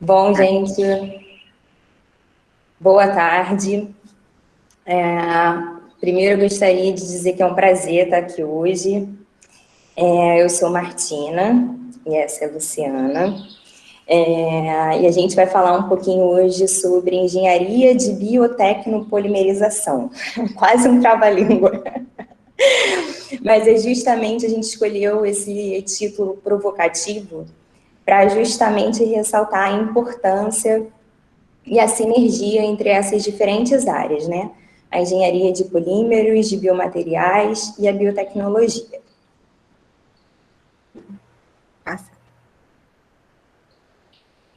Bom, gente, boa tarde. Primeiro, eu gostaria de dizer que é um prazer estar aqui hoje. Eu sou Martina e essa é a Luciana. E a gente vai falar um pouquinho hoje sobre engenharia de biotecnopolimerização. Quase um trava-língua. Mas é justamente a gente escolheu esse título provocativo para justamente ressaltar a importância e a sinergia entre essas diferentes áreas, né? A engenharia de polímeros, de biomateriais e a biotecnologia.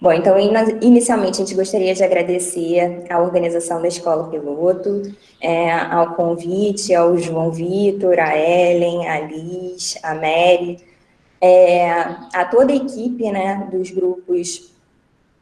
Bom, então, inicialmente, a gente gostaria de agradecer à organização da Escola Piloto, ao convite, ao João Vitor, a Ellen, a Liz, a Mary, a toda a equipe, né, dos grupos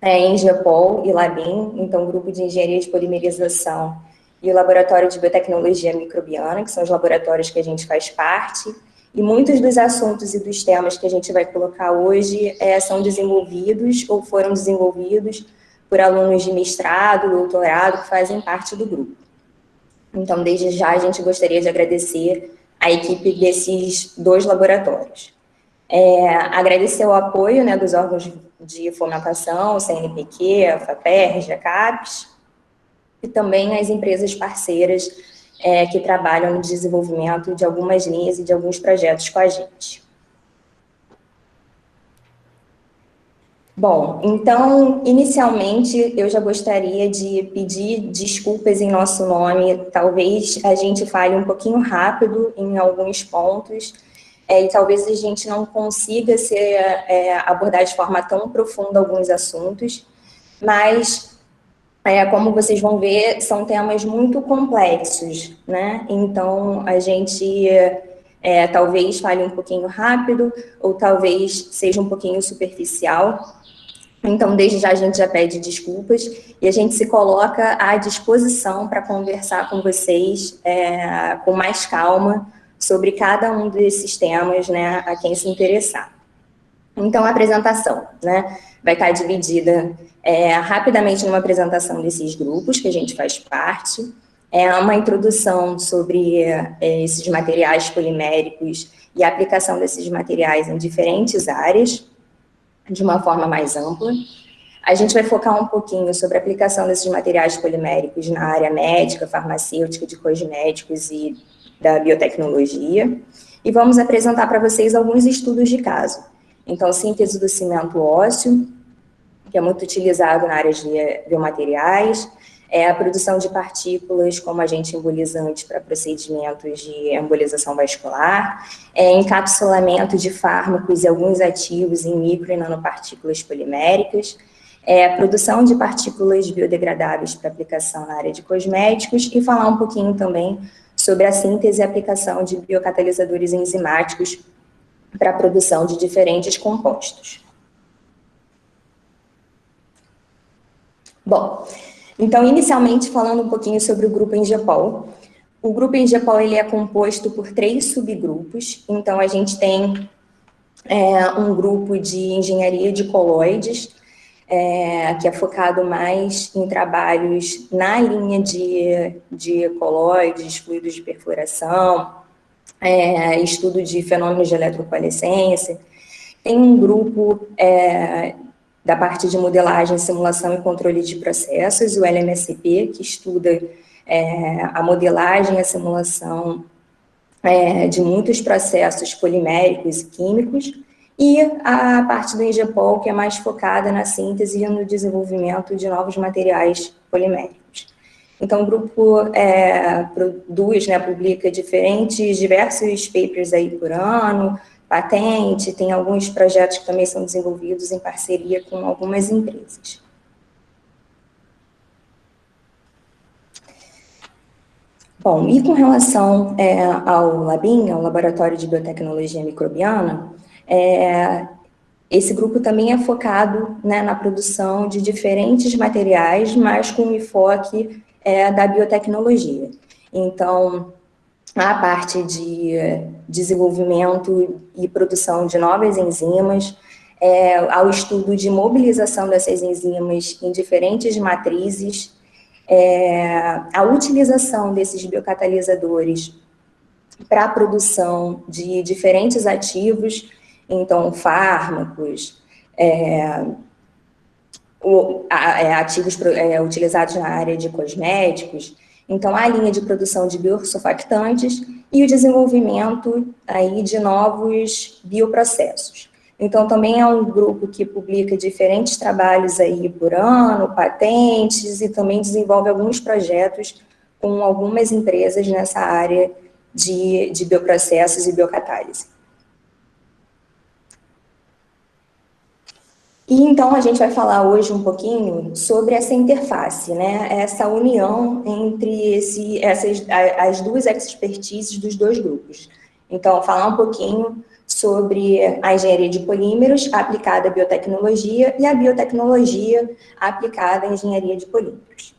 Engepol e Labim, então o grupo de engenharia de polimerização e o laboratório de biotecnologia microbiana, que são os laboratórios que a gente faz parte, e muitos dos assuntos e dos temas que a gente vai colocar hoje são desenvolvidos ou foram desenvolvidos por alunos de mestrado, doutorado, que fazem parte do grupo. Então, desde já, a gente gostaria de agradecer a equipe desses dois laboratórios. Agradecer o apoio, né, dos órgãos de fomentação, o CNPq, a FAPERJ, a CAPES, e também as empresas parceiras que trabalham no desenvolvimento de algumas linhas e de alguns projetos com a gente. Bom, então, inicialmente, eu já gostaria de pedir desculpas em nosso nome, talvez a gente fale um pouquinho rápido em alguns pontos, e talvez a gente não consiga abordar de forma tão profunda alguns assuntos, mas, como vocês vão ver, são temas muito complexos, né? Então, a gente talvez fale um pouquinho rápido, ou talvez seja um pouquinho superficial. Então, desde já, a gente já pede desculpas e a gente se coloca à disposição para conversar com vocês com mais calma sobre cada um desses temas, né, a quem se interessar. Então, a apresentação, né, vai estar dividida rapidamente numa apresentação desses grupos que a gente faz parte, uma introdução sobre esses materiais poliméricos e a aplicação desses materiais em diferentes áreas, de uma forma mais ampla. A gente vai focar um pouquinho sobre a aplicação desses materiais poliméricos na área médica, farmacêutica, de cosméticos e da biotecnologia. E vamos apresentar para vocês alguns estudos de caso. Então, síntese do cimento ósseo, que é muito utilizado na área de biomateriais, a produção de partículas como agente embolizante para procedimentos de embolização vascular, encapsulamento de fármacos e alguns ativos em micro e nanopartículas poliméricas, produção de partículas biodegradáveis para aplicação na área de cosméticos e falar um pouquinho também sobre a síntese e aplicação de biocatalisadores enzimáticos para a produção de diferentes compostos. Bom, então, inicialmente, falando um pouquinho sobre o grupo Engepol. O grupo Engepol, ele é composto por 3 subgrupos. Então, a gente tem um grupo de engenharia de colóides, que é focado mais em trabalhos na linha de colóides, fluidos de perfuração, estudo de fenômenos de eletrocoalescência. Tem um grupo da parte de modelagem, simulação e controle de processos, o LMSP, que estuda a modelagem e a simulação de muitos processos poliméricos e químicos, e a parte do Engepol, que é mais focada na síntese e no desenvolvimento de novos materiais poliméricos. Então, o grupo produz, né, publica diversos papers aí por ano, patente, tem alguns projetos que também são desenvolvidos em parceria com algumas empresas. Bom, e com relação ao LABIM, ao Laboratório de Biotecnologia Microbiana, esse grupo também é focado, né, na produção de diferentes materiais, mas com enfoque da biotecnologia. Então, a parte de desenvolvimento e produção de novas enzimas, ao estudo de mobilização dessas enzimas em diferentes matrizes, a utilização desses biocatalisadores para a produção de diferentes ativos, então fármacos, ativos utilizados na área de cosméticos, então a linha de produção de biosurfactantes e o desenvolvimento aí de novos bioprocessos. Então também é um grupo que publica diferentes trabalhos aí por ano, patentes, e também desenvolve alguns projetos com algumas empresas nessa área de bioprocessos e biocatálise. E então a gente vai falar hoje um pouquinho sobre essa interface, né? Essa união entre as duas expertises dos dois grupos. Então, falar um pouquinho sobre a engenharia de polímeros aplicada à biotecnologia e a biotecnologia aplicada à engenharia de polímeros.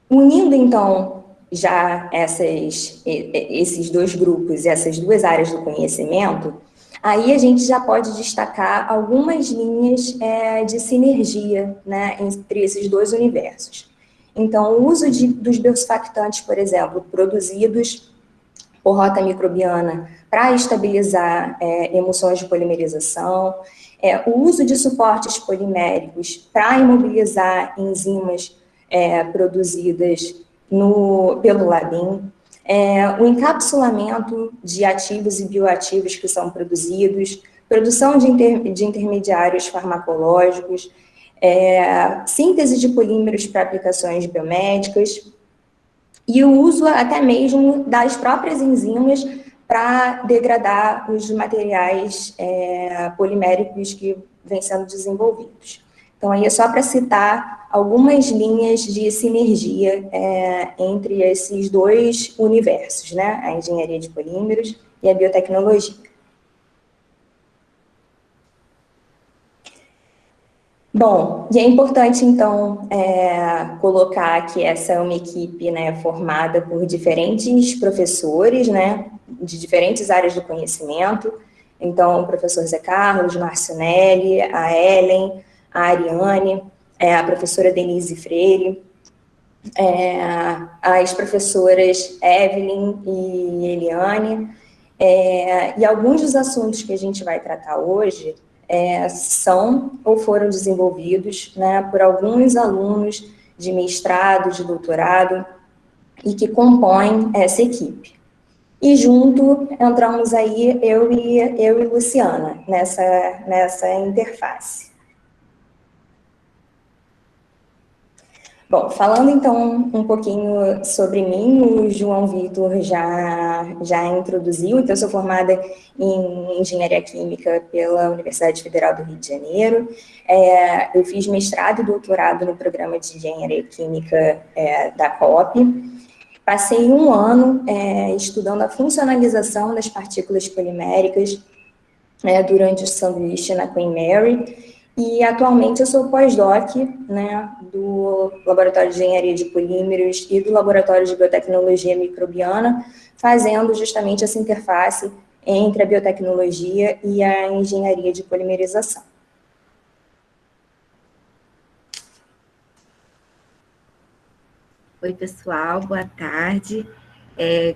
Unindo, então, já esses dois grupos, essas duas áreas do conhecimento, aí a gente já pode destacar algumas linhas de sinergia, né, entre esses dois universos. Então, o uso dos biosurfactantes, por exemplo, produzidos por rota microbiana para estabilizar emulsões de polimerização, o uso de suportes poliméricos para imobilizar enzimas produzidas pelo Labin, o encapsulamento de ativos e bioativos que são produzidos, produção de intermediários farmacológicos, síntese de polímeros para aplicações biomédicas, e o uso até mesmo das próprias enzimas para degradar os materiais poliméricos que vêm sendo desenvolvidos. Então, aí é só para citar algumas linhas de sinergia entre esses dois universos, né? A engenharia de polímeros e a biotecnologia. Bom, e é importante, então, colocar que essa é uma equipe, né, formada por diferentes professores, né, de diferentes áreas do conhecimento. Então, o professor Zé Carlos, Marcinelli, a Ellen, a Ariane, a professora Denise Freire, as professoras Evelyn e Eliane, e alguns dos assuntos que a gente vai tratar hoje são ou foram desenvolvidos, né, por alguns alunos de mestrado, de doutorado, e que compõem essa equipe. E junto entramos aí eu e Luciana nessa interface. Bom, falando então um pouquinho sobre mim, o João Vitor já introduziu. Então eu sou formada em Engenharia Química pela Universidade Federal do Rio de Janeiro. Eu fiz mestrado e doutorado no programa de Engenharia Química da COP. Passei um ano estudando a funcionalização das partículas poliméricas durante o sanduíche na Queen Mary. E atualmente eu sou pós-doc, né, do Laboratório de Engenharia de Polímeros e do Laboratório de Biotecnologia Microbiana, fazendo justamente essa interface entre a biotecnologia e a engenharia de polimerização. Oi, pessoal, boa tarde.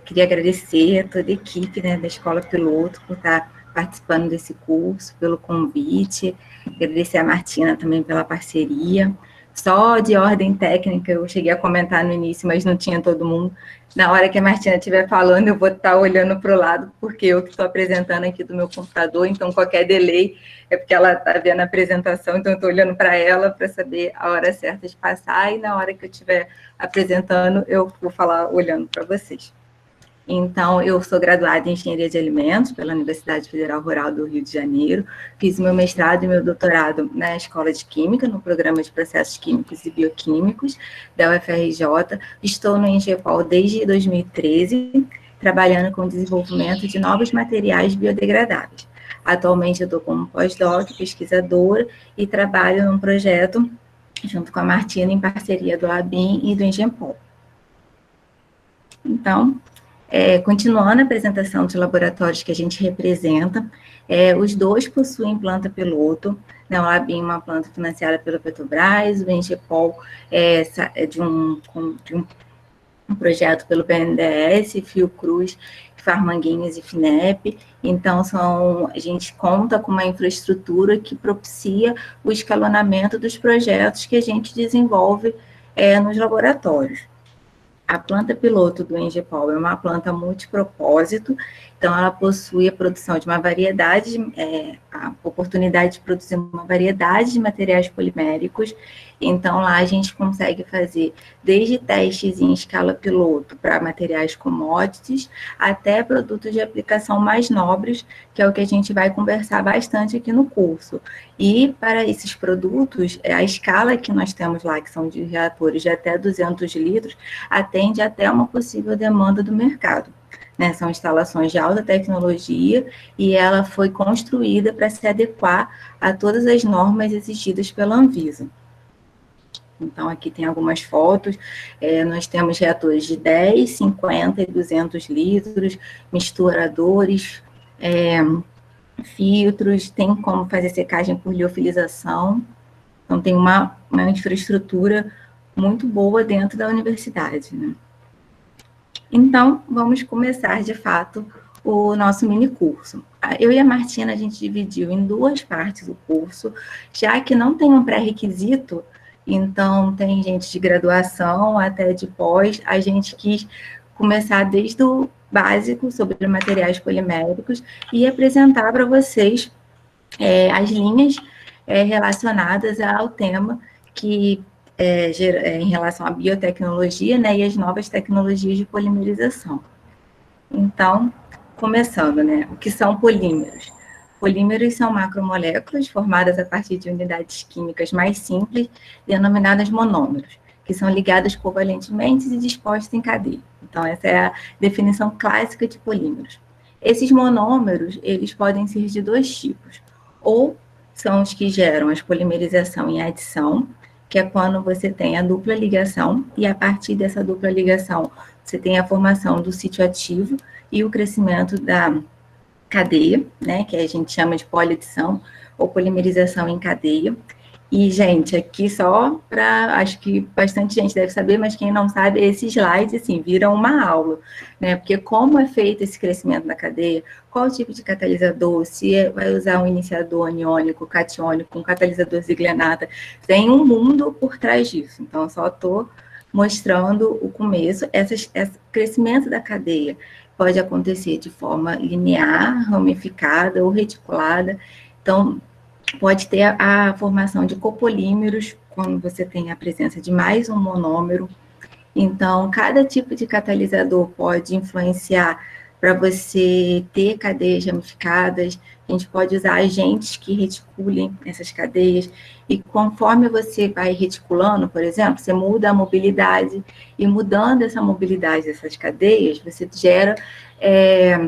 Queria agradecer a toda a equipe, né, da Escola Piloto por estar participando desse curso, pelo convite, agradecer a Martina também pela parceria. Só de ordem técnica, eu cheguei a comentar no início, mas não tinha todo mundo. Na hora que a Martina estiver falando, eu vou estar olhando para o lado, porque eu que estou apresentando aqui do meu computador, então qualquer delay é porque ela está vendo a apresentação, então eu estou olhando para ela para saber a hora certa de passar, e na hora que eu estiver apresentando, eu vou falar olhando para vocês. Então, eu sou graduada em Engenharia de Alimentos pela Universidade Federal Rural do Rio de Janeiro, fiz meu mestrado e meu doutorado na Escola de Química, no Programa de Processos Químicos e Bioquímicos da UFRJ, estou no Engepol desde 2013, trabalhando com o desenvolvimento de novos materiais biodegradáveis. Atualmente, eu estou como pós-doc, pesquisadora, e trabalho num projeto junto com a Martina, em parceria do Labin e do Engepol. Então, continuando a apresentação dos laboratórios que a gente representa, os dois possuem planta piloto, né, o Labin é uma planta financiada pela Petrobras, o Engepol é de um projeto pelo BNDES, Fiocruz, Farmanguinhas e FINEP. Então, a gente conta com uma infraestrutura que propicia o escalonamento dos projetos que a gente desenvolve nos laboratórios. A planta piloto do Engepol é uma planta multipropósito, então ela possui a produção de uma variedade, a oportunidade de produzir uma variedade de materiais poliméricos. Então lá a gente consegue fazer desde testes em escala piloto para materiais commodities, até produtos de aplicação mais nobres, que é o que a gente vai conversar bastante aqui no curso. E para esses produtos, a escala que nós temos lá, que são de reatores de até 200 litros, atende até uma possível demanda do mercado. Né? São instalações de alta tecnologia e ela foi construída para se adequar a todas as normas exigidas pela Anvisa. Então, aqui tem algumas fotos, nós temos reatores de 10, 50 e 200 litros, misturadores, filtros, tem como fazer secagem por liofilização, então tem uma infraestrutura muito boa dentro da universidade, né? Então, vamos começar, de fato, o nosso mini curso. Eu e a Martina, a gente dividiu em duas partes o curso, já que não tem um pré-requisito, então tem gente de graduação até de pós, a gente quis começar desde o básico sobre materiais poliméricos e apresentar para vocês as linhas relacionadas ao tema que em relação à biotecnologia, né, e as novas tecnologias de polimerização. Então, começando, né, o que são polímeros? Polímeros são macromoléculas formadas a partir de unidades químicas mais simples, denominadas monômeros, que são ligadas covalentemente e dispostas em cadeia. Então, essa é a definição clássica de polímeros. Esses monômeros, eles podem ser de dois tipos. Ou são os que geram a polimerização em adição, que é quando você tem a dupla ligação, e a partir dessa dupla ligação, você tem a formação do sítio ativo e o crescimento da cadeia, né, que a gente chama de poliadição ou polimerização em cadeia. E, gente, aqui só para, acho que bastante gente deve saber, mas quem não sabe, esse slide, assim, vira uma aula, né? Porque como é feito esse crescimento da cadeia, qual tipo de catalisador, se vai usar um iniciador aniônico, catiônico, um catalisador ziglenata, tem um mundo por trás disso. Então, só estou mostrando o começo. Esse crescimento da cadeia pode acontecer de forma linear, ramificada ou reticulada. Então, pode ter a formação de copolímeros, quando você tem a presença de mais um monômero. Então, cada tipo de catalisador pode influenciar para você ter cadeias ramificadas. A gente pode usar agentes que reticulem essas cadeias. E conforme você vai reticulando, por exemplo, você muda a mobilidade. E mudando essa mobilidade dessas cadeias, você gera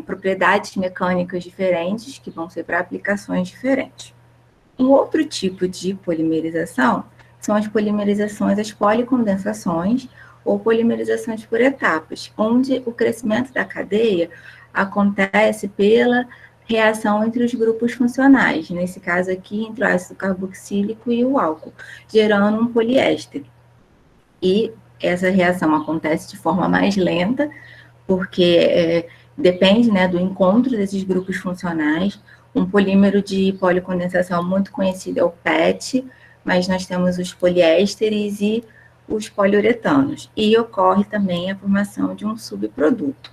propriedades mecânicas diferentes, que vão ser para aplicações diferentes. Um outro tipo de polimerização são as polimerizações, as policondensações ou polimerizações por etapas, onde o crescimento da cadeia acontece pela reação entre os grupos funcionais, nesse caso aqui, entre o ácido carboxílico e o álcool, gerando um poliéster. E essa reação acontece de forma mais lenta, porque depende, né, do encontro desses grupos funcionais. Um polímero de policondensação muito conhecido é o PET, mas nós temos os poliésteres e os poliuretanos. E ocorre também a formação de um subproduto.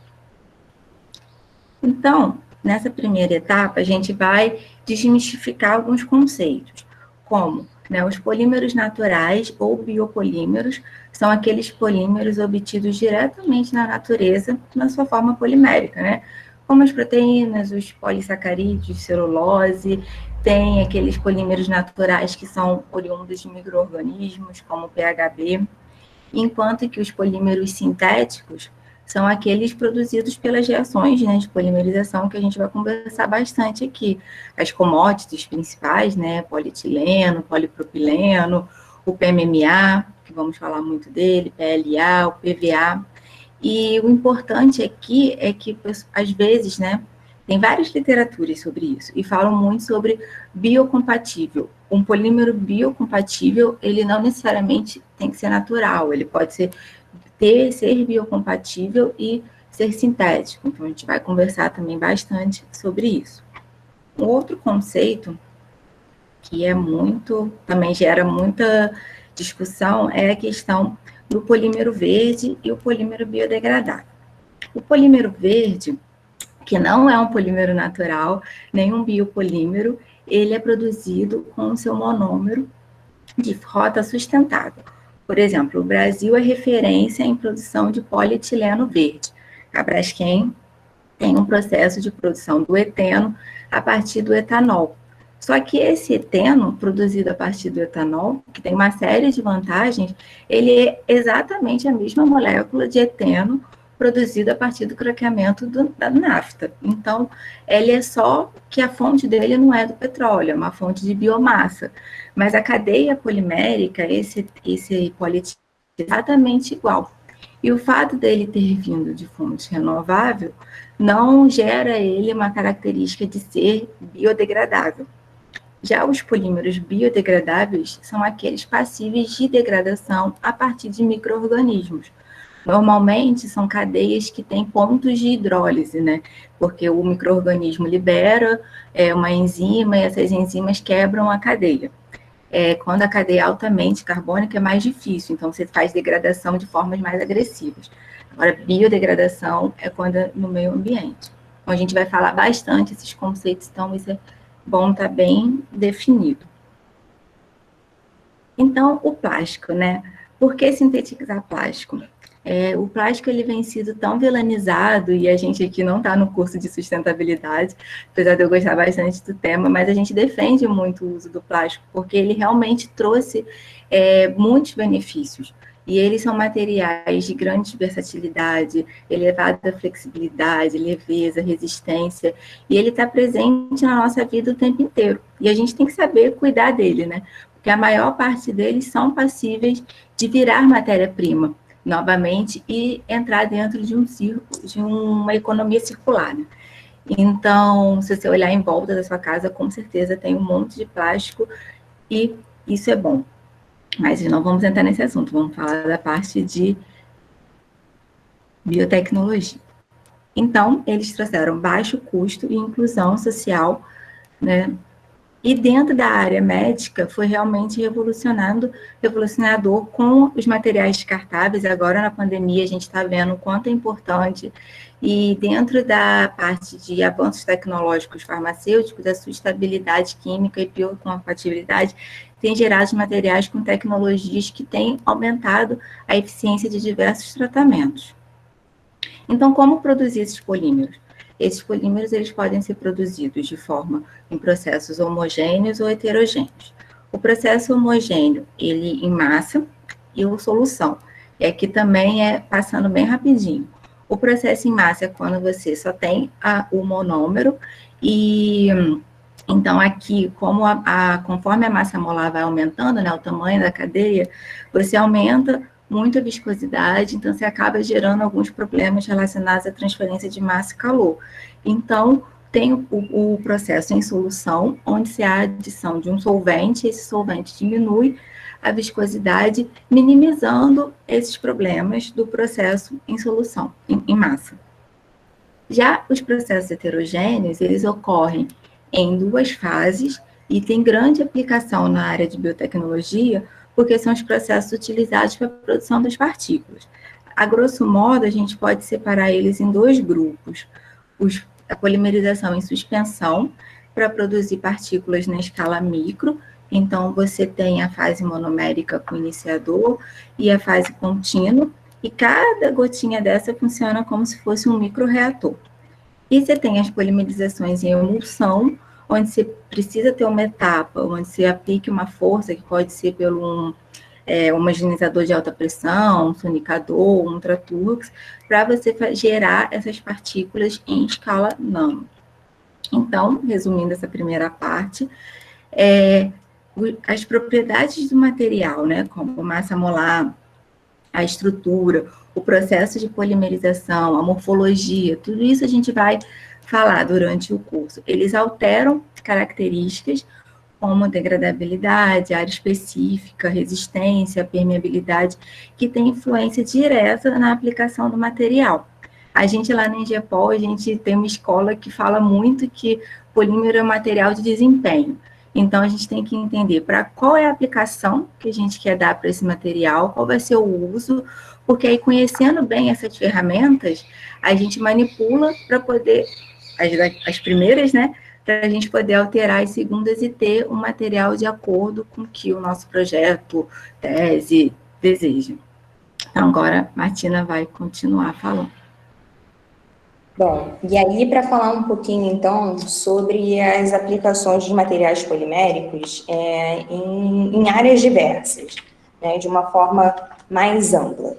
Então, nessa primeira etapa, a gente vai desmistificar alguns conceitos, como, né, os polímeros naturais ou biopolímeros são aqueles polímeros obtidos diretamente na natureza na sua forma polimérica, né? Como as proteínas, os polissacarídeos, celulose, tem aqueles polímeros naturais que são oriundos de micro-organismos, como o PHB, enquanto que os polímeros sintéticos são aqueles produzidos pelas reações, né, de polimerização, que a gente vai conversar bastante aqui. As commodities principais, né, polietileno, polipropileno, o PMMA, que vamos falar muito dele, PLA, o PVA. E o importante aqui é que, às vezes, né, tem várias literaturas sobre isso, e falam muito sobre biocompatível. Um polímero biocompatível, ele não necessariamente tem que ser natural, ele pode ser biocompatível e ser sintético. Então, a gente vai conversar também bastante sobre isso. Um outro conceito que também gera muita discussão é a questão do polímero verde e o polímero biodegradável. O polímero verde, que não é um polímero natural, nem um biopolímero, ele é produzido com o seu monômero de rota sustentável. Por exemplo, o Brasil é referência em produção de polietileno verde. A Braskem tem um processo de produção do eteno a partir do etanol. Só que esse eteno, produzido a partir do etanol, que tem uma série de vantagens, ele é exatamente a mesma molécula de eteno produzido a partir do craqueamento da nafta. Então, ele é só que a fonte dele não é do petróleo, é uma fonte de biomassa. Mas a cadeia polimérica, esse polietileno, é exatamente igual. E o fato dele ter vindo de fonte renovável não gera ele uma característica de ser biodegradável. Já os polímeros biodegradáveis são aqueles passíveis de degradação a partir de micro-organismos. Normalmente são cadeias que têm pontos de hidrólise, né? Porque o micro-organismo libera uma enzima e essas enzimas quebram a cadeia. Quando a cadeia é altamente carbônica é mais difícil, então você faz degradação de formas mais agressivas. Agora, biodegradação é quando é no meio ambiente. Então, a gente vai falar bastante esses conceitos, então isso é bom estar bem definido. Então, o plástico, né? Por que sintetizar plástico? O plástico ele vem sido tão vilanizado, e a gente aqui não está no curso de sustentabilidade, apesar de eu gostar bastante do tema, mas a gente defende muito o uso do plástico, porque ele realmente trouxe muitos benefícios. E eles são materiais de grande versatilidade, elevada flexibilidade, leveza, resistência, e ele está presente na nossa vida o tempo inteiro. E a gente tem que saber cuidar dele, né? Porque a maior parte deles são passíveis de virar matéria-prima novamente e entrar dentro de uma economia circular. Né? Então, se você olhar em volta da sua casa, com certeza tem um monte de plástico e isso é bom. Mas não vamos entrar nesse assunto, vamos falar da parte de biotecnologia. Então, eles trouxeram baixo custo e inclusão social, né? E dentro da área médica, foi realmente revolucionador com os materiais descartáveis. Agora, na pandemia, a gente está vendo o quanto é importante. E dentro da parte de avanços tecnológicos farmacêuticos, a sustentabilidade química e biocompatibilidade tem gerado materiais com tecnologias que têm aumentado a eficiência de diversos tratamentos. Então, como produzir esses polímeros? Esses polímeros eles podem ser produzidos de forma em processos homogêneos ou heterogêneos. O processo homogêneo, ele em massa e o solução. E aqui também passando bem rapidinho. O processo em massa é quando você só tem o monômero e então aqui, conforme a massa molar vai aumentando, né, o tamanho da cadeia, você aumenta muito a viscosidade, então você acaba gerando alguns problemas relacionados à transferência de massa e calor. Então, tem o processo em solução, onde se há a adição de um solvente, esse solvente diminui a viscosidade, minimizando esses problemas do processo em solução, em massa. Já os processos heterogêneos, eles ocorrem em duas fases e tem grande aplicação na área de biotecnologia, porque são os processos utilizados para a produção das partículas. A grosso modo, a gente pode separar eles em dois grupos. A polimerização em suspensão, para produzir partículas na escala micro, então você tem a fase monomérica com iniciador e a fase contínua, e cada gotinha dessa funciona como se fosse um microreator. E você tem as polimerizações em emulsão, onde você precisa ter uma etapa, onde você aplique uma força, que pode ser pelo homogeneizador de alta pressão, um sonicador, um ultraturx, para você gerar essas partículas em escala nano. Então, resumindo essa primeira parte, as propriedades do material, né, como massa molar, a estrutura, o processo de polimerização, a morfologia, tudo isso a gente vai falar durante o curso. Eles alteram características como degradabilidade, área específica, resistência, permeabilidade, que tem influência direta na aplicação do material. A gente lá no Ingepol, a gente tem uma escola que fala muito que polímero é material de desempenho. Então, a gente tem que entender para qual é a aplicação que a gente quer dar para esse material, qual vai ser o uso, porque aí, conhecendo bem essas ferramentas, a gente manipula para poder, as primeiras, né, para a gente poder alterar as segundas e ter um material de acordo com o que o nosso projeto, tese, deseja. Então, agora, Martina vai continuar falando. Bom, e aí para falar um pouquinho, então, sobre as aplicações de materiais poliméricos em áreas diversas, né, de uma forma mais ampla.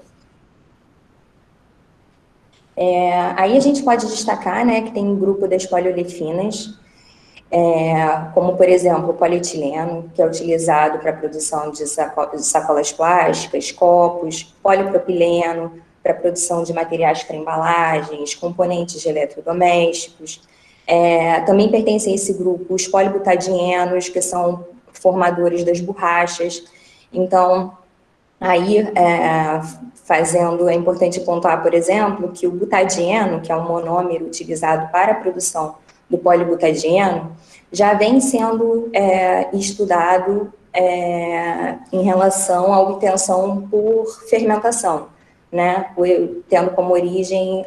Aí a gente pode destacar, né, que tem um grupo das poliolefinas, como, por exemplo, o polietileno, que é utilizado para a produção de sacolas plásticas, copos, polipropileno, para a produção de materiais para embalagens, componentes de eletrodomésticos. Também pertencem a esse grupo os polibutadienos, que são formadores das borrachas. Então, aí, é importante pontuar, por exemplo, que o butadieno, que é um monômero utilizado para a produção do polibutadieno, já vem sendo estudado em relação à obtenção por fermentação, né, tendo como origem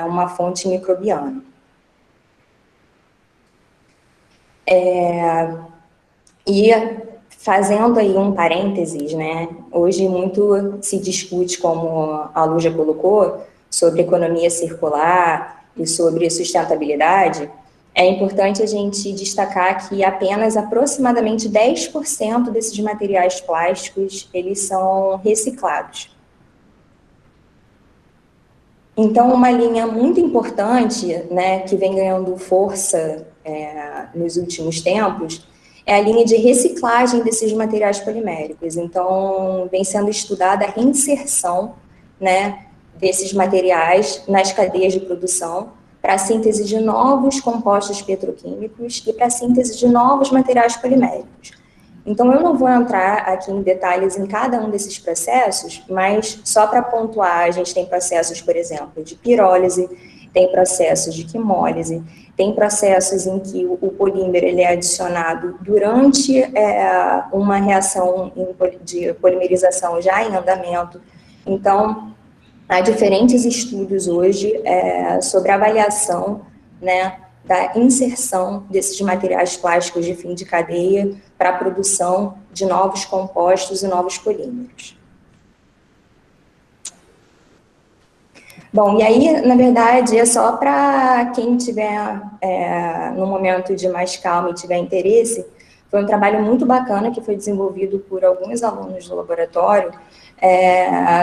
uma fonte microbiana. E fazendo aí um parênteses, né, hoje muito se discute, como a Lu já colocou, sobre economia circular e sobre sustentabilidade. É importante a gente destacar que apenas aproximadamente 10% desses materiais plásticos, eles são reciclados. Então, uma linha muito importante, né, que vem ganhando força nos últimos tempos, é a linha de reciclagem desses materiais poliméricos. Então, vem sendo estudada a reinserção, né, desses materiais nas cadeias de produção para a síntese de novos compostos petroquímicos e para a síntese de novos materiais poliméricos. Então, eu não vou entrar aqui em detalhes em cada um desses processos, mas só para pontuar, a gente tem processos, por exemplo, de pirólise, tem processos de quimólise, tem processos em que o polímero ele é adicionado durante uma reação de polimerização já em andamento. Então, há diferentes estudos hoje sobre a avaliação, né, da inserção desses materiais plásticos de fim de cadeia para a produção de novos compostos e novos polímeros. Bom, e aí, na verdade, é só para quem tiver no momento de mais calma e tiver interesse, foi um trabalho muito bacana que foi desenvolvido por alguns alunos do laboratório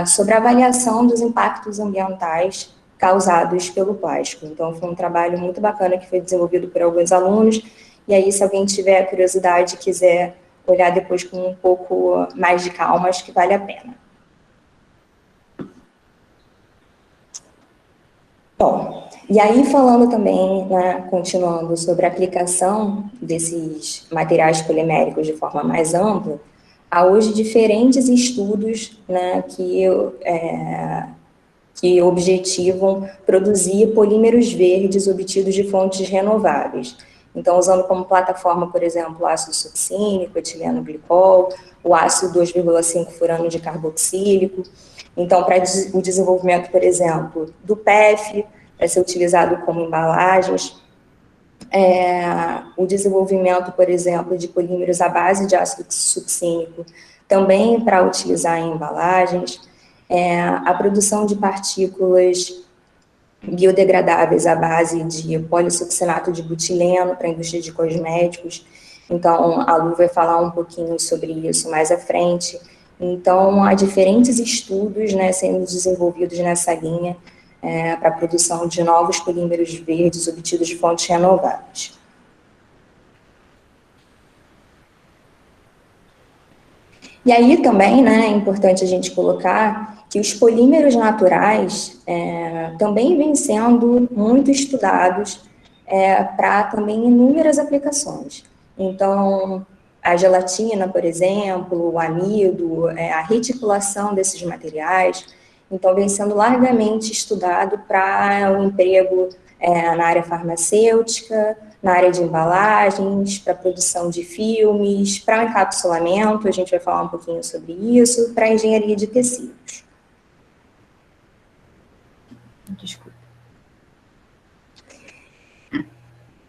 sobre a avaliação dos impactos ambientais causados pelo plástico. Então, foi um trabalho muito bacana que foi desenvolvido por alguns alunos, e aí, se alguém tiver curiosidade e quiser olhar depois com um pouco mais de calma, acho que vale a pena. Bom, e aí falando também, né, continuando sobre a aplicação desses materiais poliméricos de forma mais ampla, há hoje diferentes estudos, né, que objetivam produzir polímeros verdes obtidos de fontes renováveis. Então, usando como plataforma, por exemplo, o ácido succínico, etileno glicol, o ácido 2,5 furano de carboxílico. Então, para o desenvolvimento, por exemplo, do PEF, para ser utilizado como embalagens, o desenvolvimento, por exemplo, de polímeros à base de ácido succínico, também para utilizar em embalagens, a produção de partículas biodegradáveis à base de polissuccinato de butileno para a indústria de cosméticos. Então, a Lu vai falar um pouquinho sobre isso mais à frente. Então, há diferentes estudos, né, sendo desenvolvidos nessa linha para a produção de novos polímeros verdes obtidos de fontes renováveis. E aí também, né, é importante a gente colocar que os polímeros naturais também vêm sendo muito estudados para também inúmeras aplicações. Então, a gelatina, por exemplo, o amido, a reticulação desses materiais, então vem sendo largamente estudado para o emprego na área farmacêutica, na área de embalagens, para a produção de filmes, para o encapsulamento, a gente vai falar um pouquinho sobre isso, para a engenharia de tecidos. Desculpa.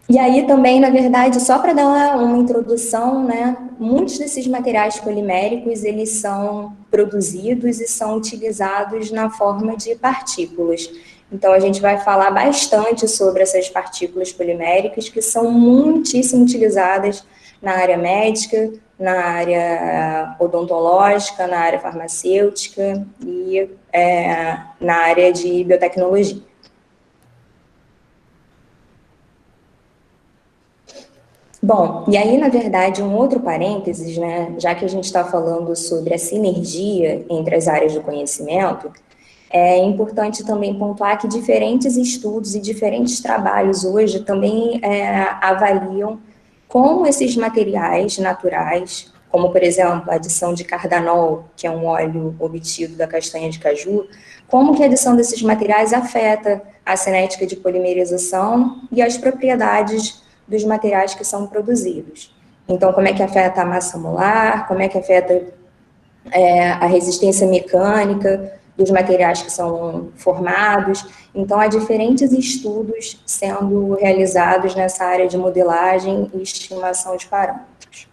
E aí também, na verdade, só para dar uma introdução, né, muitos desses materiais poliméricos, eles são produzidos e são utilizados na forma de partículas. Então, a gente vai falar bastante sobre essas partículas poliméricas que são muitíssimo utilizadas na área médica, na área odontológica, na área farmacêutica e na área de biotecnologia. Bom, e aí, na verdade, um outro parênteses, né, já que a gente está falando sobre a sinergia entre as áreas do conhecimento, é importante também pontuar que diferentes estudos e diferentes trabalhos hoje também avaliam como esses materiais naturais, como, por exemplo, a adição de cardanol, que é um óleo obtido da castanha de caju, como que a adição desses materiais afeta a cinética de polimerização e as propriedades dos materiais que são produzidos. Então, como é que afeta a massa molar, como é que afeta a resistência mecânica dos materiais que são formados. Então, há diferentes estudos sendo realizados nessa área de modelagem e estimação de parâmetros.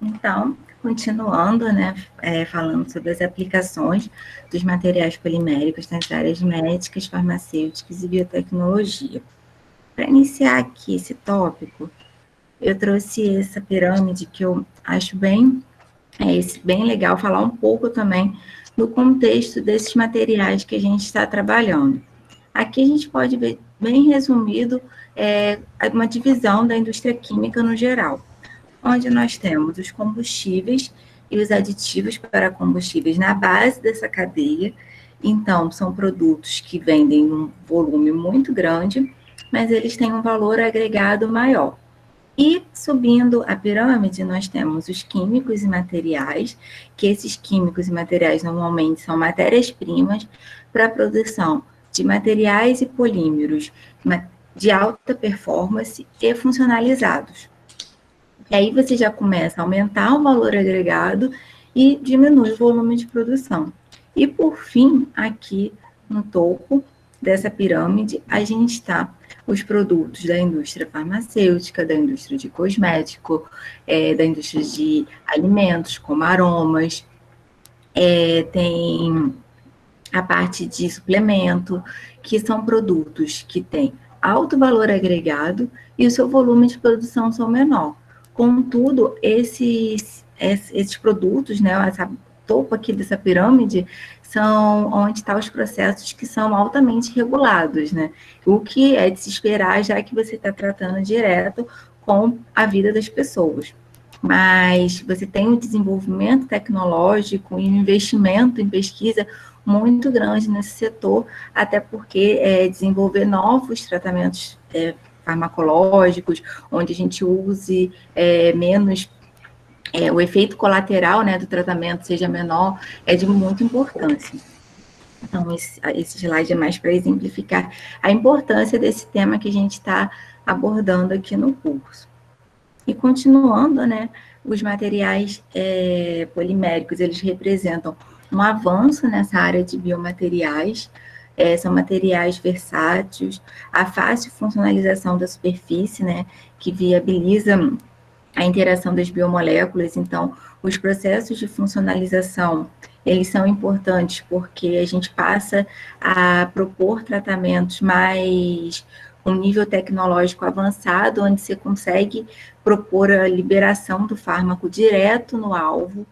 Então, continuando, né, falando sobre as aplicações dos materiais poliméricos nas áreas médicas, farmacêuticas e biotecnologia. Para iniciar aqui esse tópico, eu trouxe essa pirâmide que eu acho bem legal falar um pouco também do contexto desses materiais que a gente está trabalhando. Aqui a gente pode ver, bem resumido, uma divisão da indústria química no geral, onde nós temos os combustíveis e os aditivos para combustíveis na base dessa cadeia. Então, são produtos que vendem um volume muito grande, mas eles têm um valor agregado maior. E subindo a pirâmide, nós temos os químicos e materiais, que esses químicos e materiais normalmente são matérias-primas para a produção de materiais e polímeros de alta performance e funcionalizados. E aí você já começa a aumentar o valor agregado e diminui o volume de produção. E por fim, aqui no topo dessa pirâmide, a gente está os produtos da indústria farmacêutica, da indústria de cosmético, da indústria de alimentos, como aromas, tem a parte de suplemento, que são produtos que têm alto valor agregado e o seu volume de produção são menor. Contudo, esses produtos, né, essa topo aqui dessa pirâmide, são onde estão os processos que são altamente regulados, né? O que é de se esperar, já que você está tratando direto com a vida das pessoas. Mas você tem um desenvolvimento tecnológico e um investimento em pesquisa muito grande nesse setor, até porque desenvolver novos tratamentos farmacológicos, onde a gente use menos, o efeito colateral, né, do tratamento seja menor, é de muita importância. Então, esse slide é mais para exemplificar a importância desse tema que a gente está abordando aqui no curso. E continuando, né, os materiais poliméricos, eles representam um avanço nessa área de biomateriais, são materiais versáteis, a fácil funcionalização da superfície, né, que viabiliza a interação das biomoléculas. Então, os processos de funcionalização, eles são importantes porque a gente passa a propor tratamentos mais um nível tecnológico avançado, onde você consegue propor a liberação do fármaco direto no alvo,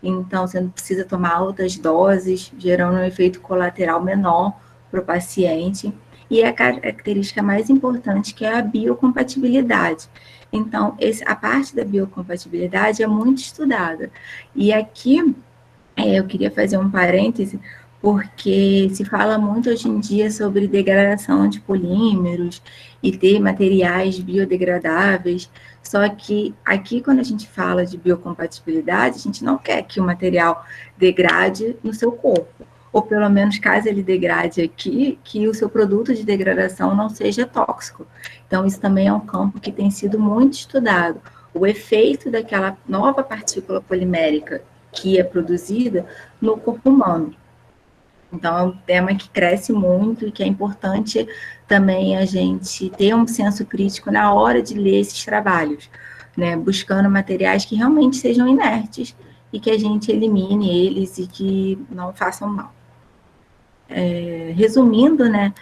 então você não precisa tomar altas doses, gerando um efeito colateral menor para o paciente. e a característica mais importante, que é a biocompatibilidade. Então, a parte da biocompatibilidade é muito estudada. E aqui, eu queria fazer um parêntese, porque se fala muito hoje em dia sobre degradação de polímeros e ter materiais biodegradáveis, só que aqui, quando a gente fala de biocompatibilidade, a gente não quer que o material degrade no seu corpo, ou pelo menos, caso ele degrade aqui, que o seu produto de degradação não seja tóxico. Então, isso também é um campo que tem sido muito estudado. O efeito daquela nova partícula polimérica que é produzida no corpo humano. Então, é um tema que cresce muito e que é importante também a gente ter um senso crítico na hora de ler esses trabalhos, né? Buscando materiais que realmente sejam inertes e que a gente elimine eles e que não façam mal. Resumindo, né,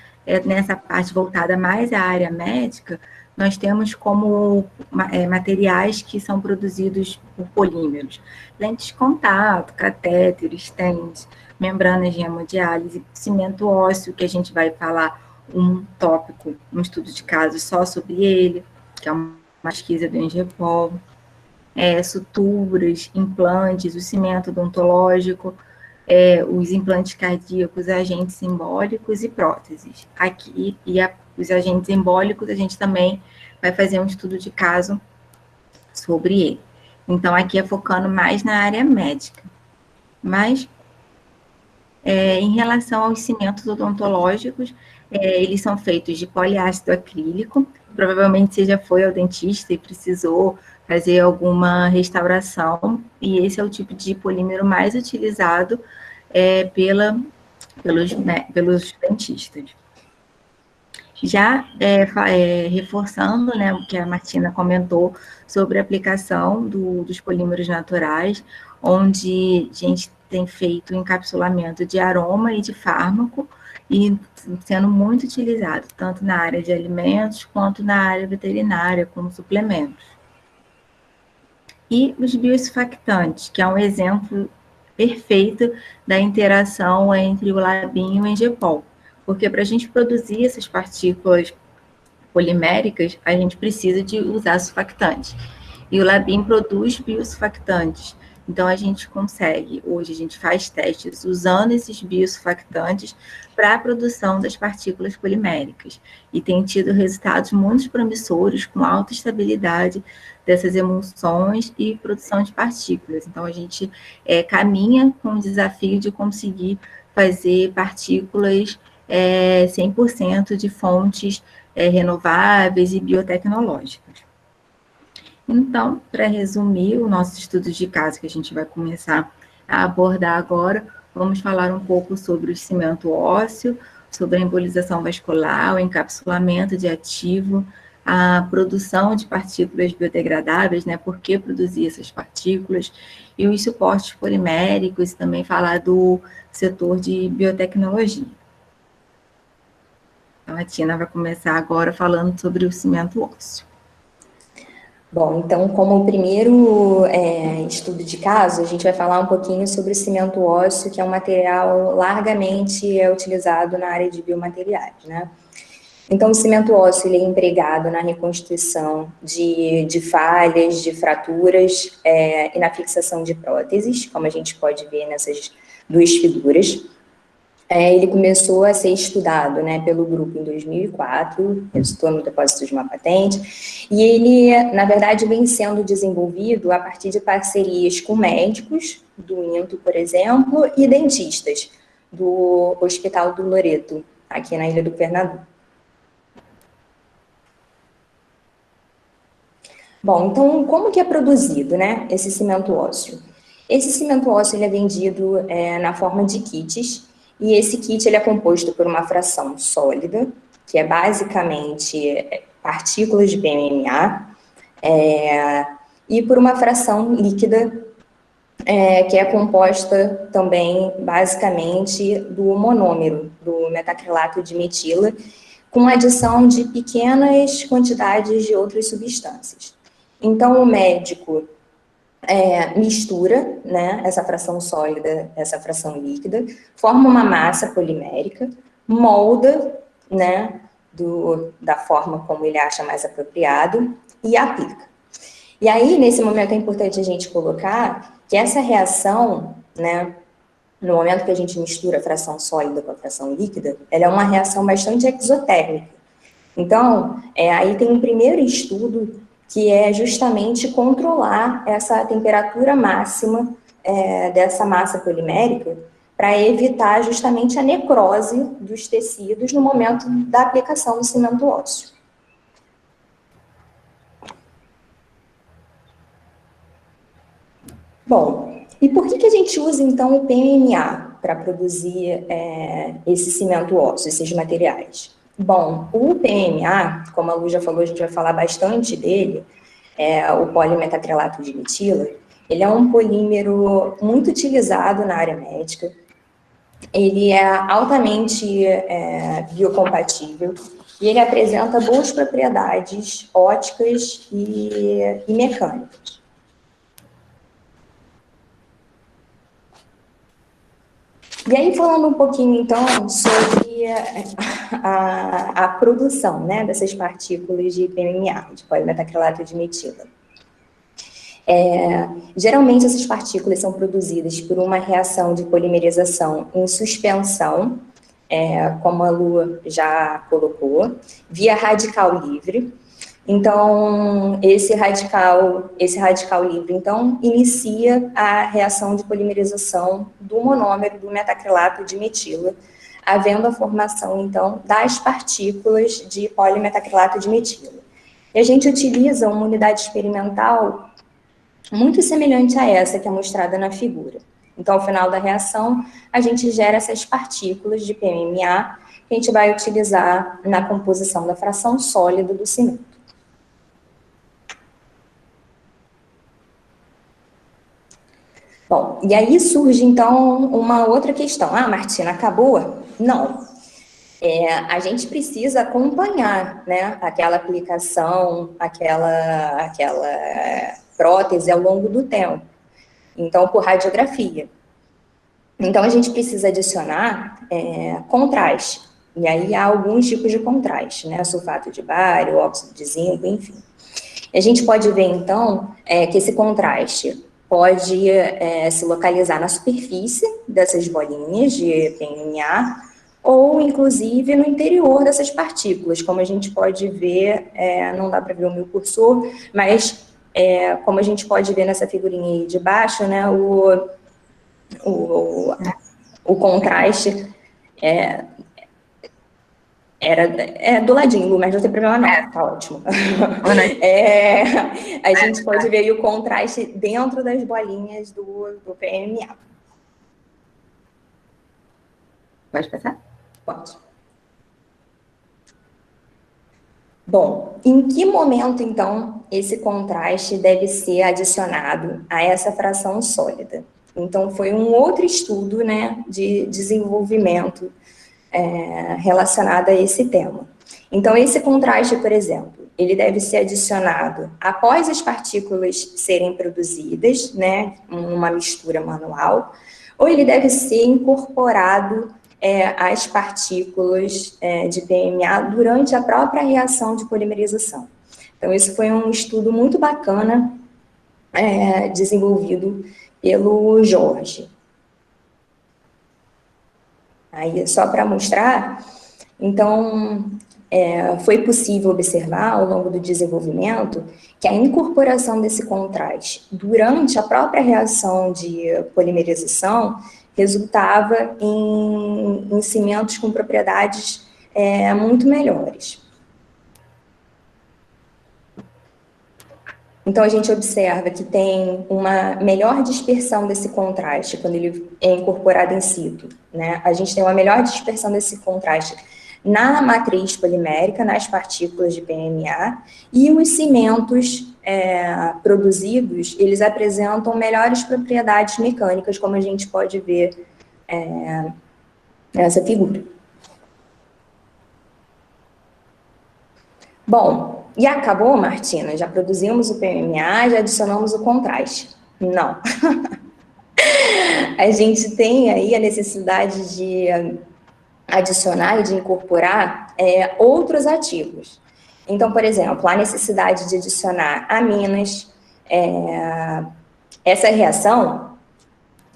nessa parte voltada mais à área médica, nós temos como materiais que são produzidos por polímeros, lentes de contato, catéteres, stents, membranas de hemodiálise, cimento ósseo, que a gente vai falar um tópico, um estudo de caso só sobre ele, que é uma pesquisa do Engepol, suturas, implantes, o cimento odontológico, os implantes cardíacos, agentes embólicos e próteses. Aqui, os agentes embólicos, a gente também vai fazer um estudo de caso sobre ele. Então, aqui é focando mais na área médica. Mas, em relação aos cimentos odontológicos, eles são feitos de poliácido acrílico. Provavelmente você já foi ao dentista e precisou fazer alguma restauração, e esse é o tipo de polímero mais utilizado pelos dentistas. Já reforçando, né, o que a Martina comentou sobre a aplicação dos polímeros naturais, onde a gente tem feito encapsulamento de aroma e de fármaco, e sendo muito utilizado, tanto na área de alimentos, quanto na área veterinária, como suplementos. E os biosurfactantes, que é um exemplo perfeito da interação entre o Labin e o Engepol. Porque para a gente produzir essas partículas poliméricas, a gente precisa de usar surfactantes. E o Labin produz biosurfactantes. Então, a gente consegue, hoje a gente faz testes usando esses biosurfactantes para a produção das partículas poliméricas. E tem tido resultados muito promissores, com alta estabilidade dessas emulsões e produção de partículas. Então, a gente caminha com o desafio de conseguir fazer partículas 100% de fontes renováveis e biotecnológicas. Então, para resumir o nosso estudo de caso que a gente vai começar a abordar agora, vamos falar um pouco sobre o cimento ósseo, sobre a embolização vascular, o encapsulamento de ativo, a produção de partículas biodegradáveis, né, por que produzir essas partículas, e os suportes poliméricos, e também falar do setor de biotecnologia. Então, a Tina vai começar agora falando sobre o cimento ósseo. Bom, então, como primeiro estudo de caso, a gente vai falar um pouquinho sobre o cimento ósseo, que é um material largamente utilizado na área de biomateriais, né? Então, o cimento ósseo ele é empregado na reconstituição de falhas, de fraturas e na fixação de próteses, como a gente pode ver nessas duas figuras. Ele começou a ser estudado, né, pelo grupo em 2004, resultou no depósito de uma patente, e ele, na verdade, vem sendo desenvolvido a partir de parcerias com médicos, do INTO, por exemplo, e dentistas, do Hospital do Loreto, aqui na Ilha do Governador. Bom, então, como que é produzido, né, esse cimento ósseo? Esse cimento ósseo ele é vendido na forma de kits, e esse kit ele é composto por uma fração sólida, que é basicamente partículas de PMMA, e por uma fração líquida, que é composta também, basicamente, do monômero, do metacrilato de metila, com adição de pequenas quantidades de outras substâncias. Então, o médico mistura, né, essa fração sólida, essa fração líquida, forma uma massa polimérica, molda né, da forma como ele acha mais apropriado e aplica. E aí, nesse momento, é importante a gente colocar que essa reação, né, no momento que a gente mistura a fração sólida com a fração líquida, ela é uma reação bastante exotérmica. Então, aí tem um primeiro estudo que é justamente controlar essa temperatura máxima dessa massa polimérica para evitar justamente a necrose dos tecidos no momento da aplicação do cimento ósseo. Bom, e por que a gente usa, então, o PMMA para produzir esse cimento ósseo, esses materiais? Bom, o PMMA, como a Lu já falou, a gente vai falar bastante dele, o polimetacrilato de metila, ele é um polímero muito utilizado na área médica, ele é altamente biocompatível e ele apresenta boas propriedades óticas e mecânicas. E aí, falando um pouquinho, então, sobre a produção, né, dessas partículas de PMMA, de polimetacrilato de metila. Geralmente, essas partículas são produzidas por uma reação de polimerização em suspensão, como a Lu já colocou, via radical livre. Então, esse radical livre, então, inicia a reação de polimerização do monômero do metacrilato de metila, havendo a formação, então, das partículas de polimetacrilato de metila. E a gente utiliza uma unidade experimental muito semelhante a essa que é mostrada na figura. Então, ao final da reação, a gente gera essas partículas de PMMA que a gente vai utilizar na composição da fração sólida do cimento. Bom, e aí surge, então, uma outra questão. Ah, Martina, acabou? Não. A gente precisa acompanhar, né, aquela aplicação, aquela prótese ao longo do tempo. Então, por radiografia. Então, a gente precisa adicionar contraste. E aí há alguns tipos de contraste, né? Sulfato de bário, óxido de zinco, enfim. E a gente pode ver, então, que esse contraste pode se localizar na superfície dessas bolinhas de PMMA ou, inclusive, no interior dessas partículas, como a gente pode ver, não dá para ver o meu cursor, mas como a gente pode ver nessa figurinha aí de baixo, né, o contraste era do ladinho, mas não tem problema não, tá ótimo. A gente pode ver aí o contraste dentro das bolinhas do PMMA. Pode passar? Pode. Bom, em que momento, então, esse contraste deve ser adicionado a essa fração sólida? Então, foi um outro estudo, né, de desenvolvimento relacionado a esse tema. Então, esse contraste, por exemplo, ele deve ser adicionado após as partículas serem produzidas, né, uma mistura manual, ou ele deve ser incorporado às partículas de PMA durante a própria reação de polimerização. Então, isso foi um estudo muito bacana desenvolvido pelo Jorge. Aí, só para mostrar, então, foi possível observar ao longo do desenvolvimento que a incorporação desse contraste durante a própria reação de polimerização resultava em cimentos com propriedades muito melhores. Então, a gente observa que tem uma melhor dispersão desse contraste quando ele é incorporado in situ, né? A gente tem uma melhor dispersão desse contraste na matriz polimérica, nas partículas de PMA, e os cimentos produzidos, eles apresentam melhores propriedades mecânicas, como a gente pode ver nessa figura. Bom, e acabou, Martina? Já produzimos o PMA, já adicionamos o contraste? Não. A gente tem aí a necessidade de adicionar e de incorporar outros ativos. Então, por exemplo, a necessidade de adicionar aminas, essa reação,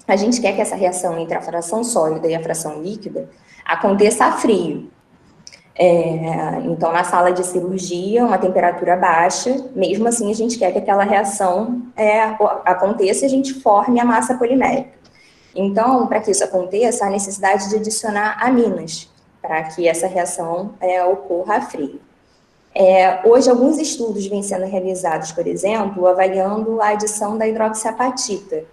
a gente quer que essa reação entre a fração sólida e a fração líquida aconteça a frio. Então, na sala de cirurgia, uma temperatura baixa, mesmo assim a gente quer que aquela reação aconteça e a gente forme a massa polimérica. Então, para que isso aconteça, há necessidade de adicionar aminas, para que essa reação ocorra a frio. Hoje, alguns estudos vêm sendo realizados, por exemplo, avaliando a adição da hidroxiapatita,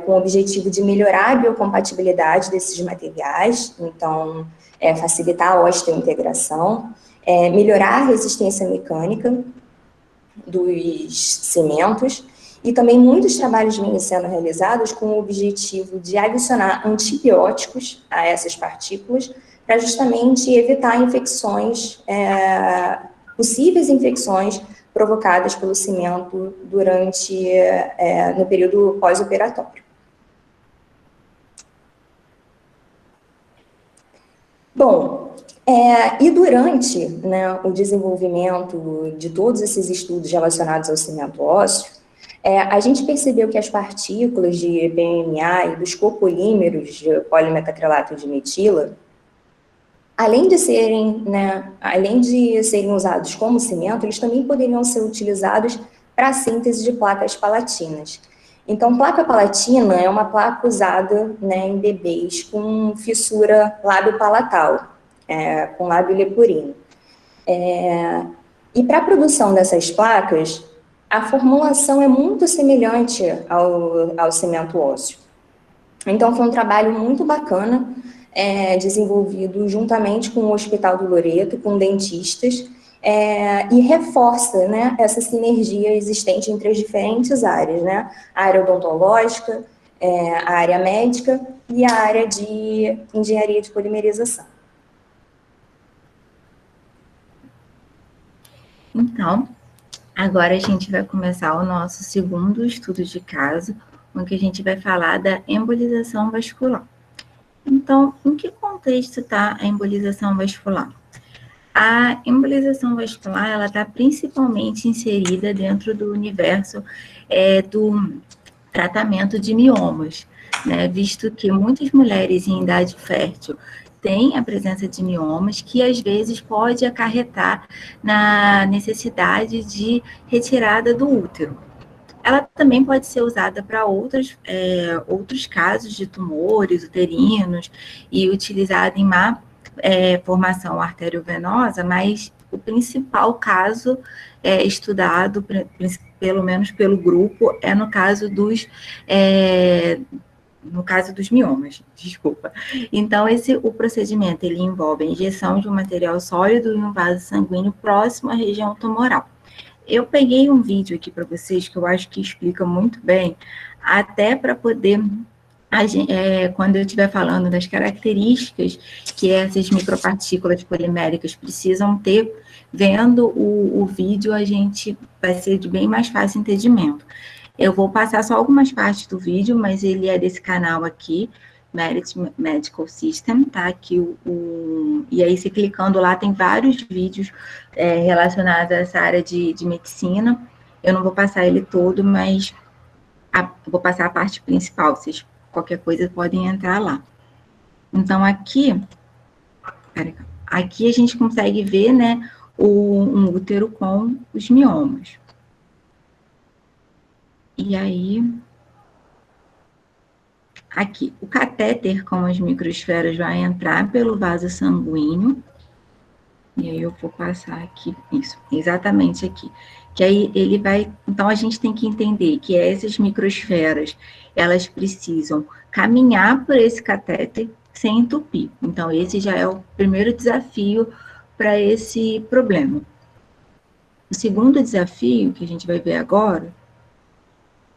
com o objetivo de melhorar a biocompatibilidade desses materiais, então, facilitar a osteointegração, melhorar a resistência mecânica dos cimentos, e também muitos trabalhos vêm sendo realizados com o objetivo de adicionar antibióticos a essas partículas, para justamente evitar infecções, possíveis infecções provocadas pelo cimento durante, no período pós-operatório. Bom, e durante, né, o desenvolvimento de todos esses estudos relacionados ao cimento ósseo, a gente percebeu que as partículas de PMMA e dos copolímeros de polimetacrilato de metila, além de serem usados como cimento, eles também poderiam ser utilizados para a síntese de placas palatinas. Então, placa palatina é uma placa usada, né, em bebês com fissura lábio-palatal, com lábio leporino. E para a produção dessas placas, a formulação é muito semelhante ao cimento ósseo. Então, foi um trabalho muito bacana, desenvolvido juntamente com o Hospital do Loreto, com dentistas, e reforça, né, essa sinergia existente entre as diferentes áreas, né, a área odontológica, a área médica e a área de engenharia de polimerização. Então, agora a gente vai começar o nosso segundo estudo de caso, onde a gente vai falar da embolização vascular. Então, em que contexto está a embolização vascular? A embolização vascular, ela está principalmente inserida dentro do universo do tratamento de miomas, né? Visto que muitas mulheres em idade fértil têm a presença de miomas, que às vezes pode acarretar na necessidade de retirada do útero. Ela também pode ser usada para outros casos de tumores uterinos e utilizada em má formação arteriovenosa, mas o principal caso estudado, pelo menos pelo grupo, é no caso dos miomas, desculpa. Então, o procedimento, ele envolve a injeção de um material sólido em um vaso sanguíneo próximo à região tumoral. Eu peguei um vídeo aqui para vocês que eu acho que explica muito bem, até para poder, quando eu estiver falando das características que essas micropartículas poliméricas precisam ter, vendo o vídeo, a gente vai ser de bem mais fácil entendimento. Eu vou passar só algumas partes do vídeo, mas ele é desse canal aqui, Merit Medical System, tá? Aqui e aí, se clicando lá, tem vários vídeos relacionados a essa área de medicina. Eu não vou passar ele todo, mas vou passar a parte principal. Vocês, qualquer coisa, podem entrar lá. Então, aqui a gente consegue ver, né, um útero com os miomas. E aí... Aqui, o catéter com as microesferas vai entrar pelo vaso sanguíneo. E aí eu vou passar aqui, isso, exatamente aqui. Que aí ele vai... Então, a gente tem que entender que essas microesferas, elas precisam caminhar por esse catéter sem entupir. Então, esse já é o primeiro desafio para esse problema. O segundo desafio, que a gente vai ver agora,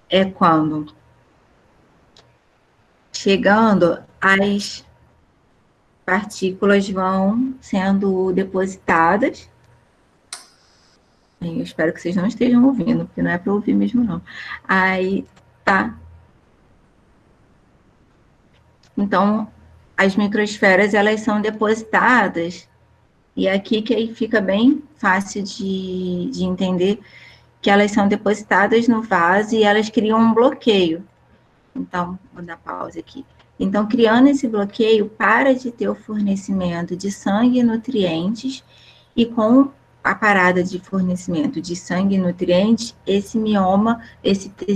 é quando... chegando, as partículas vão sendo depositadas. Eu espero que vocês não estejam ouvindo, porque não é para ouvir mesmo, não. Aí, tá. Então, as microesferas, elas são depositadas, e aqui que aí fica bem fácil de entender que elas são depositadas no vaso e elas criam um bloqueio. Então, vou dar pausa aqui. Então, criando esse bloqueio, para de ter o fornecimento de sangue e nutrientes, e com a parada de fornecimento de sangue e nutrientes, esse mioma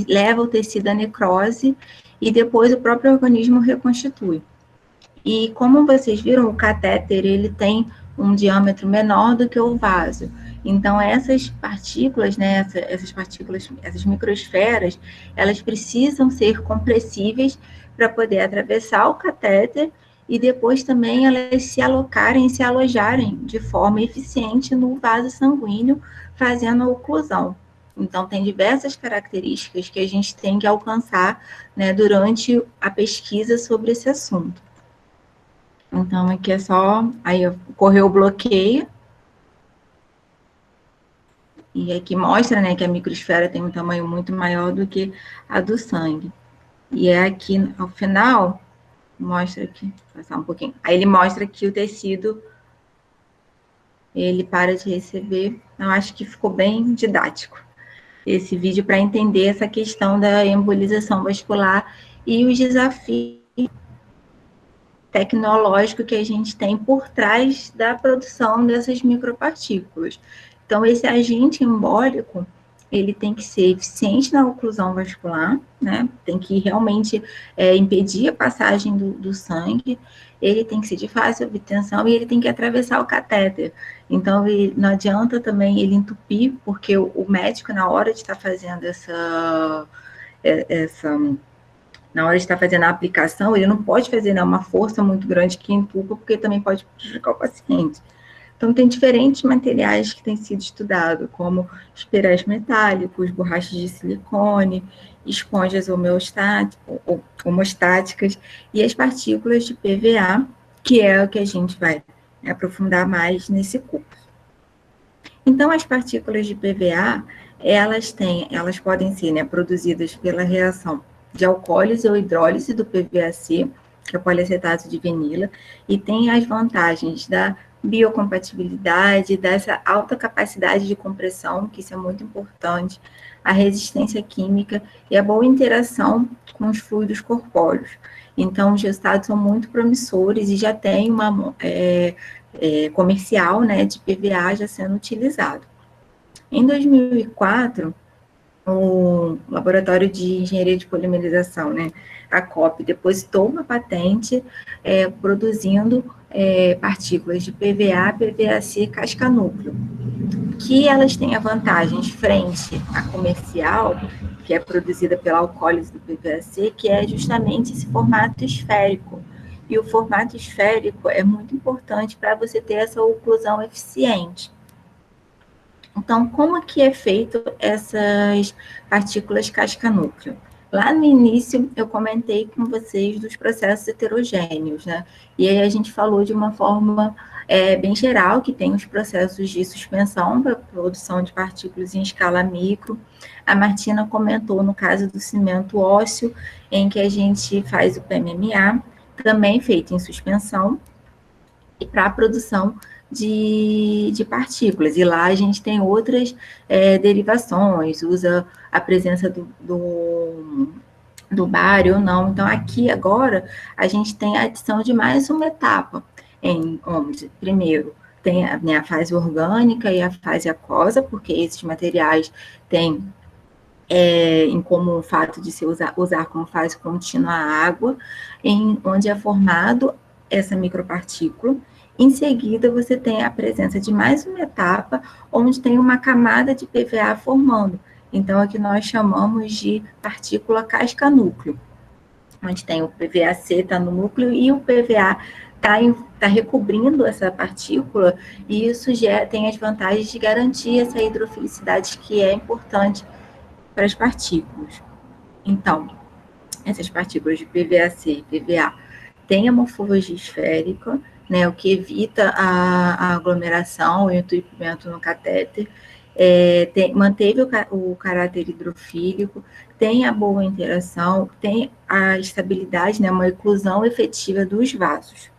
leva o tecido à necrose e depois o próprio organismo reconstitui. E como vocês viram, o catéter, ele tem um diâmetro menor do que o vaso. Então, essas partículas, né, essas microesferas, elas precisam ser compressíveis para poder atravessar o catéter e depois também elas se alocarem, se alojarem de forma eficiente no vaso sanguíneo, fazendo a oclusão. Então, tem diversas características que a gente tem que alcançar, né, durante a pesquisa sobre esse assunto. Então, aqui é só, aí ocorreu o bloqueio, e aqui mostra, né, que a microesfera tem um tamanho muito maior do que a do sangue. E é aqui, ao final, mostra aqui, vou passar um pouquinho, aí ele mostra que o tecido, ele para de receber, eu acho que ficou bem didático esse vídeo para entender essa questão da embolização vascular e os desafios tecnológico que a gente tem por trás da produção dessas micropartículas. Então, esse agente embólico, ele tem que ser eficiente na oclusão vascular, né? Tem que realmente impedir a passagem do sangue, ele tem que ser de fácil obtenção e ele tem que atravessar o catéter. Então, não adianta também ele entupir, porque o médico, na hora de estar fazendo na hora de estar fazendo a aplicação, ele não pode fazer, né, uma força muito grande que entupa, porque também pode prejudicar o paciente. Então, tem diferentes materiais que têm sido estudados, como espirais metálicos, borrachas de silicone, esponjas homostáticas e as partículas de PVA, que é o que a gente vai aprofundar mais nesse curso. Então, as partículas de PVA, elas podem ser, né, produzidas pela reação de alcólise ou hidrólise do PVAC, que é o poliacetato de vinila, e tem as vantagens da biocompatibilidade, dessa alta capacidade de compressão, que isso é muito importante, a resistência química e a boa interação com os fluidos corpóreos. Então, os resultados são muito promissores e já tem uma comercial, né, de PVA já sendo utilizado. Em 2004, o Laboratório de Engenharia de Polimerização, né, a COP, depositou uma patente produzindo partículas de PVA, PVAC, casca-núcleo, que elas têm vantagens frente à comercial, que é produzida pela alcólise do PVAC, que é justamente esse formato esférico. E o formato esférico é muito importante para você ter essa oclusão eficiente. Então, como que é feito essas partículas casca-núcleo? Lá no início, eu comentei com vocês dos processos heterogêneos, né? E aí a gente falou de uma forma bem geral, que tem os processos de suspensão para produção de partículas em escala micro. A Martina comentou no caso do cimento ósseo, em que a gente faz o PMMA, também feito em suspensão, e para a produção de partículas. E lá a gente tem outras derivações, usa a presença do bário ou não. Então, aqui agora, a gente tem a adição de mais uma etapa, onde, primeiro, tem a fase orgânica e a fase aquosa, porque esses materiais têm em comum o fato de se usar como fase contínua a água, onde é formado essa micropartícula. Em seguida, você tem a presença de mais uma etapa, onde tem uma camada de PVA formando. Então, aqui nós chamamos de partícula casca-núcleo, onde tem o PVAC, está no núcleo, e o PVA está recobrindo essa partícula, e isso tem as vantagens de garantir essa hidrofilicidade que é importante para as partículas. Então, essas partículas de PVAC e PVA têm a morfologia esférica, né, o que evita a aglomeração e o entupimento no catéter, manteve o caráter hidrofílico, tem a boa interação, tem a estabilidade, né, uma eclusão efetiva dos vasos.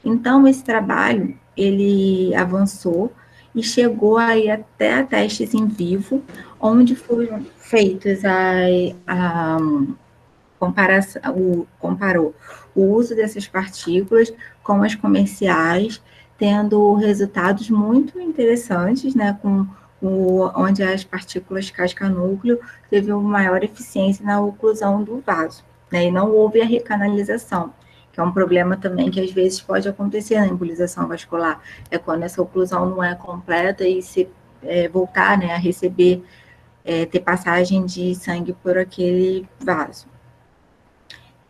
Então, esse trabalho, ele avançou e chegou aí até testes em vivo, onde foram feitos comparou o uso dessas partículas com as comerciais, tendo resultados muito interessantes, né, onde as partículas casca-núcleo teve uma maior eficiência na oclusão do vaso, né, e não houve a recanalização, que é um problema também que às vezes pode acontecer na embolização vascular, é quando essa oclusão não é completa e se voltar, né, a receber, ter passagem de sangue por aquele vaso.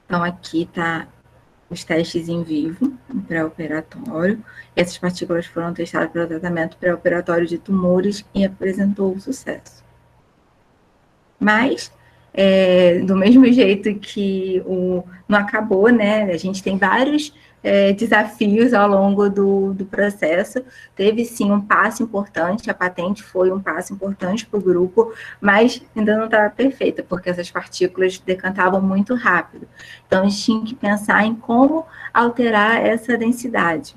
Então, aqui está os testes em vivo, no pré-operatório. Essas partículas foram testadas para o tratamento pré-operatório de tumores e apresentou sucesso. Mas, do mesmo jeito que não acabou, né? A gente tem vários desafios ao longo do processo. Teve, sim, um passo importante, a patente foi um passo importante para o grupo, mas ainda não estava perfeita, porque essas partículas decantavam muito rápido. Então, a gente tinha que pensar em como alterar essa densidade.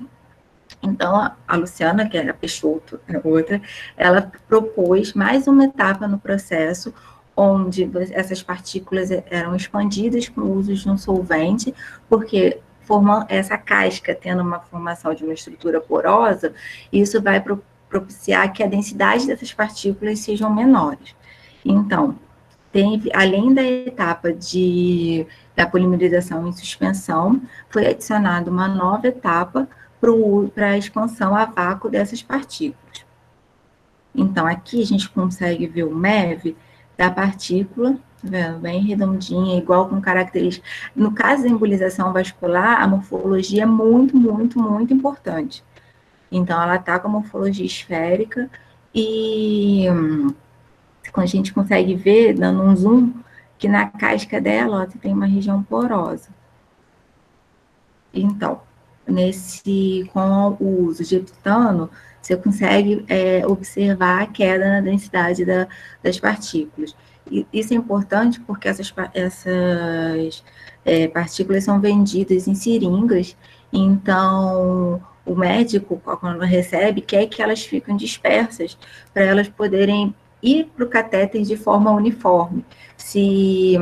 Então, a Luciana, que era a Peixoto, outra, ela propôs mais uma etapa no processo, onde essas partículas eram expandidas com o uso de um solvente, porque formando essa casca tendo uma formação de uma estrutura porosa, isso vai propiciar que a densidade dessas partículas sejam menores. Então, além da etapa da polimerização em suspensão, foi adicionada uma nova etapa para a expansão a vácuo dessas partículas. Então, aqui a gente consegue ver o MEV da partícula, vendo, bem redondinha, igual com características. No caso da embolização vascular, a morfologia é muito, muito, muito importante. Então, ela está com a morfologia esférica e a gente consegue ver, dando um zoom, que na casca dela ó, tem uma região porosa. Então, com o uso de heptano, você consegue observar a queda na densidade das partículas. E isso é importante porque essas partículas são vendidas em seringas, então o médico, quando recebe, quer que elas fiquem dispersas, para elas poderem ir para o catéter de forma uniforme. Se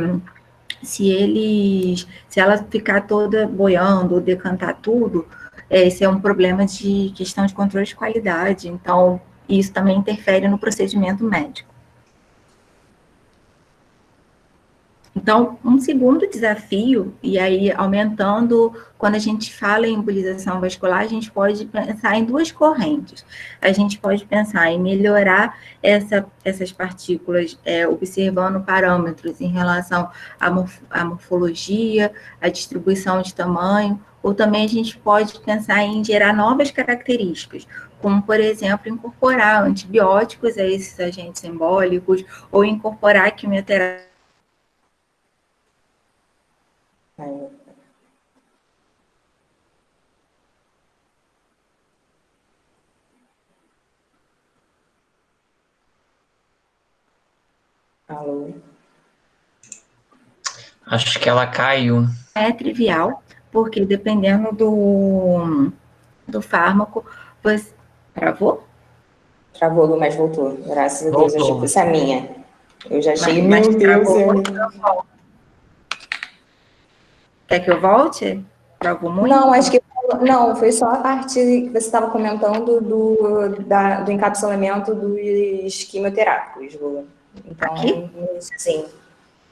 ela ficar toda boiando ou decantar tudo, esse é um problema de questão de controle de qualidade, então isso também interfere no procedimento médico. Então, um segundo desafio, e aí aumentando, quando a gente fala em embolização vascular, a gente pode pensar em duas correntes. A gente pode pensar em melhorar essas partículas, observando parâmetros em relação à morfologia, à distribuição de tamanho, ou também a gente pode pensar em gerar novas características, como, por exemplo, incorporar antibióticos a esses agentes embólicos, ou incorporar quimioterapia. Alô? Acho que ela caiu. É trivial, porque dependendo do fármaco, você... Travou? Travou, mas voltou. Graças a Deus, achei que fosse a minha. Eu já achei, Mas meu Deus. Quer que eu volte? Travou muito? Não, acho que não, foi só a parte que você estava comentando do encapsulamento dos quimioterápicos, Lu. Então, aqui? Sim.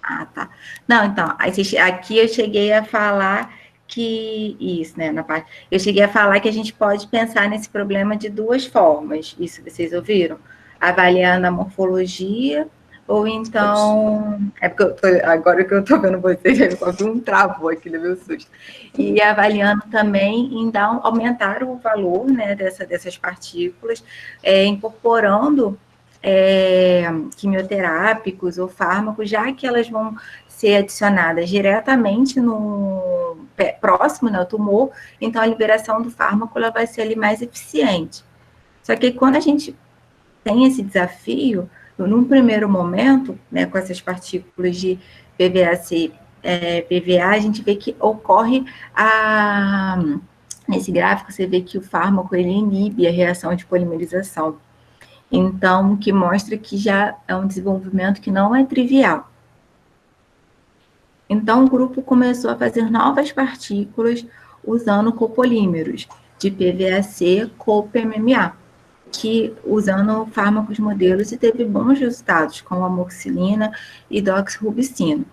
Ah, tá. Não, então, aqui eu cheguei a falar que isso, né, na parte, eu cheguei a falar que a gente pode pensar nesse problema de duas formas. Isso vocês ouviram? Avaliando a morfologia ou então, porque agora que eu tô vendo vocês, eu só vi um travou aqui no meu susto. E avaliando também em aumentar o valor, né, dessas partículas, incorporando quimioterápicos ou fármacos, já que elas vão ser adicionadas diretamente no próximo, né, ao tumor, então a liberação do fármaco ela vai ser ali mais eficiente. Só que quando a gente tem esse desafio, num primeiro momento, né, com essas partículas de PVAC, PVA, a gente vê que ocorre nesse gráfico, você vê que o fármaco, ele inibe a reação de polimerização. Então, que mostra que já é um desenvolvimento que não é trivial. Então, o grupo começou a fazer novas partículas usando copolímeros de PVAC, CoP-MMA, que usando fármacos modelos e teve bons resultados, como amoxicilina e doxorubicina.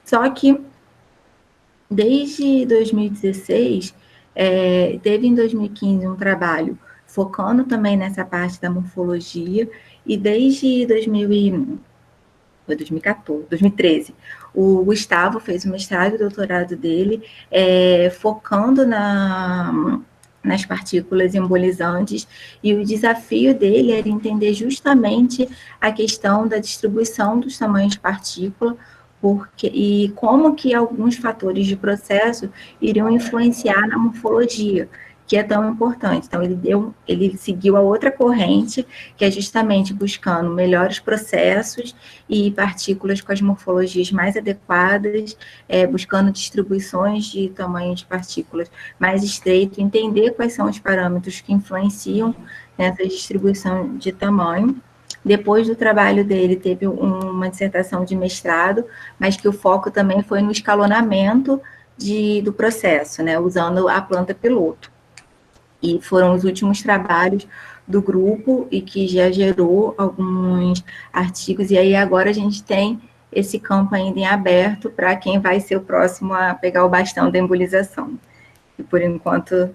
Só que, desde 2016, teve em 2015 um trabalho focando também nessa parte da morfologia, e desde 2013, o Gustavo fez o mestrado e doutorado dele, focando nas partículas embolizantes, e o desafio dele era entender justamente a questão da distribuição dos tamanhos de partícula, e como que alguns fatores de processo iriam influenciar na morfologia, que é tão importante. Então, ele seguiu a outra corrente, que é justamente buscando melhores processos e partículas com as morfologias mais adequadas, buscando distribuições de tamanho de partículas mais estreito, entender quais são os parâmetros que influenciam nessa distribuição de tamanho. Depois do trabalho dele, teve uma dissertação de mestrado, mas que o foco também foi no escalonamento do processo, né, usando a planta piloto. E foram os últimos trabalhos do grupo e que já gerou alguns artigos, e aí agora a gente tem esse campo ainda em aberto para quem vai ser o próximo a pegar o bastão da embolização. E por enquanto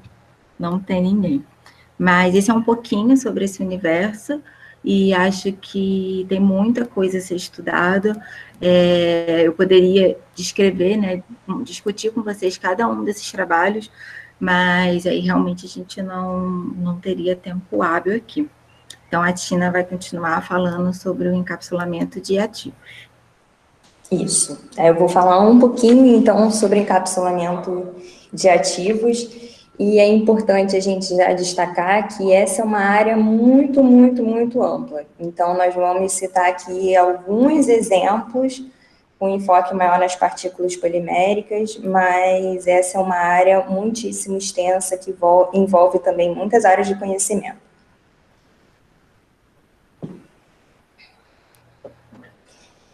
não tem ninguém. Mas esse é um pouquinho sobre esse universo, e acho que tem muita coisa a ser estudada. Eu poderia descrever, né, discutir com vocês cada um desses trabalhos, mas aí realmente a gente não teria tempo hábil aqui. Então, a Tina vai continuar falando sobre o encapsulamento de ativos. Isso. Eu vou falar um pouquinho, então, sobre encapsulamento de ativos, e é importante a gente já destacar que essa é uma área muito, muito, muito ampla. Então, nós vamos citar aqui alguns exemplos, com enfoque maior nas partículas poliméricas, mas essa é uma área muitíssimo extensa que envolve também muitas áreas de conhecimento.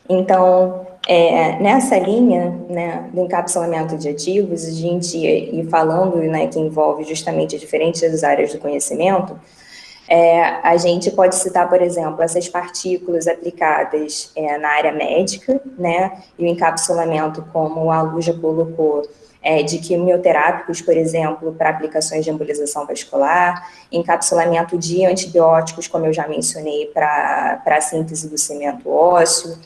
Então, nessa linha, né, do encapsulamento de ativos, a gente ir falando, né, que envolve justamente diferentes áreas do conhecimento, a gente pode citar, por exemplo, essas partículas aplicadas na área médica, né, e o encapsulamento, como a Lu já colocou, de quimioterápicos, por exemplo, para aplicações de embolização vascular, encapsulamento de antibióticos, como eu já mencionei, para a síntese do cimento ósseo.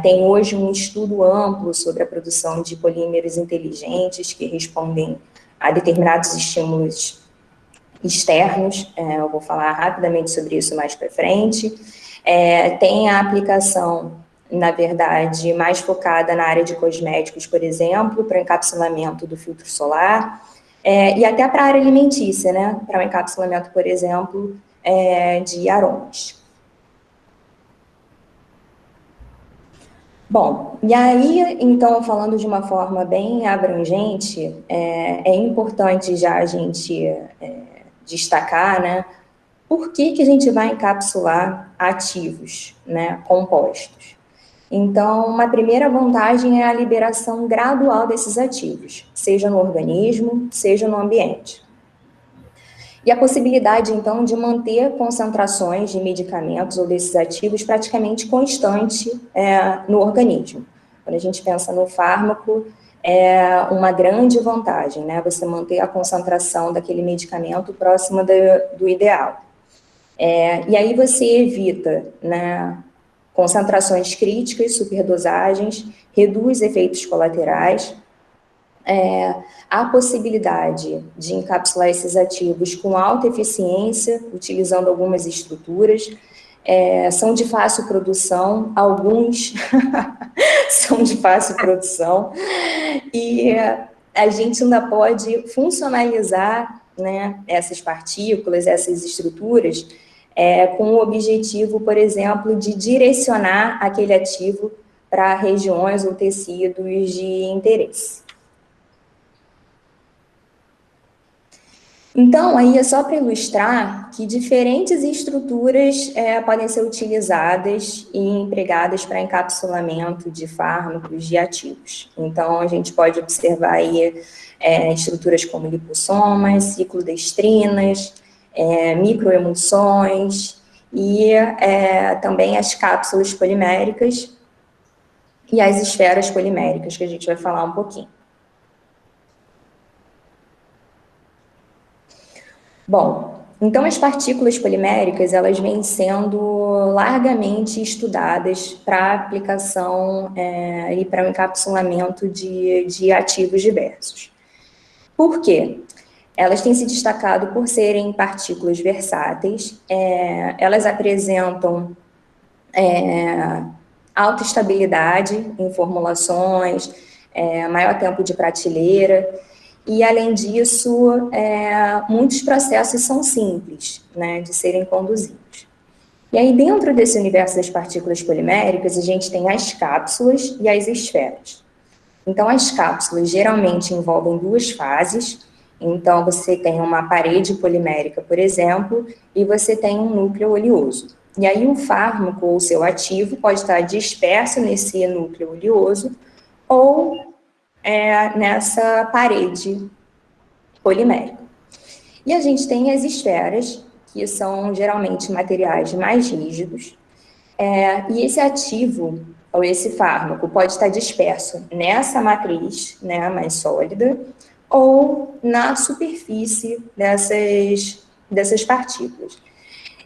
Tem hoje um estudo amplo sobre a produção de polímeros inteligentes que respondem a determinados estímulos externos, eu vou falar rapidamente sobre isso mais para frente. Tem a aplicação, na verdade, mais focada na área de cosméticos, por exemplo, para o encapsulamento do filtro solar, e até para a área alimentícia, né, para o encapsulamento, por exemplo, de aromas. Bom, e aí, então, falando de uma forma bem abrangente, é importante já a gente destacar, né, por que a gente vai encapsular ativos, né, compostos. Então, uma primeira vantagem é a liberação gradual desses ativos, seja no organismo, seja no ambiente. E a possibilidade, então, de manter concentrações de medicamentos ou desses ativos praticamente constante no organismo. Quando a gente pensa no fármaco, é uma grande vantagem, né? Você manter a concentração daquele medicamento próxima do ideal. E aí você evita, né, concentrações críticas, superdosagens, reduz efeitos colaterais. Há possibilidade de encapsular esses ativos com alta eficiência, utilizando algumas estruturas, são de fácil produção, alguns são de fácil produção, e a gente ainda pode funcionalizar, né, essas partículas, essas estruturas, com o objetivo, por exemplo, de direcionar aquele ativo para regiões ou tecidos de interesse. Então, aí é só para ilustrar que diferentes estruturas podem ser utilizadas e empregadas para encapsulamento de fármacos de ativos. Então, a gente pode observar aí estruturas como lipossomas, ciclodestrinas, microemulsões e também as cápsulas poliméricas e as esferas poliméricas, que a gente vai falar um pouquinho. Bom, então as partículas poliméricas, elas vêm sendo largamente estudadas para aplicação e para o encapsulamento de ativos diversos. Por quê? Elas têm se destacado por serem partículas versáteis, elas apresentam alta estabilidade em formulações, maior tempo de prateleira, e, além disso, muitos processos são simples, né, de serem conduzidos. E aí, dentro desse universo das partículas poliméricas, a gente tem as cápsulas e as esferas. Então, as cápsulas geralmente envolvem duas fases. Então, você tem uma parede polimérica, por exemplo, e você tem um núcleo oleoso. E aí, o fármaco ou seu ativo pode estar disperso nesse núcleo oleoso ou nessa parede polimérica. E a gente tem as esferas, que são geralmente materiais mais rígidos, e esse ativo, ou esse fármaco, pode estar disperso nessa matriz, né, mais sólida, ou na superfície dessas partículas.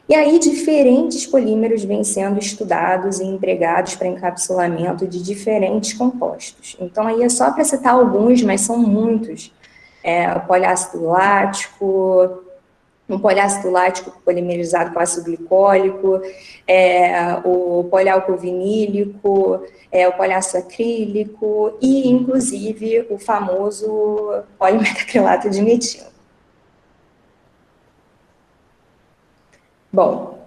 E aí, diferentes polímeros vêm sendo estudados e empregados para encapsulamento de diferentes compostos. Então, aí é só para citar alguns, mas são muitos. O poliácido lático, um poliácido lático polimerizado com ácido glicólico, o poliálcool vinílico, o poliácido acrílico e, inclusive, o famoso polimetacrilato de metilo. Bom,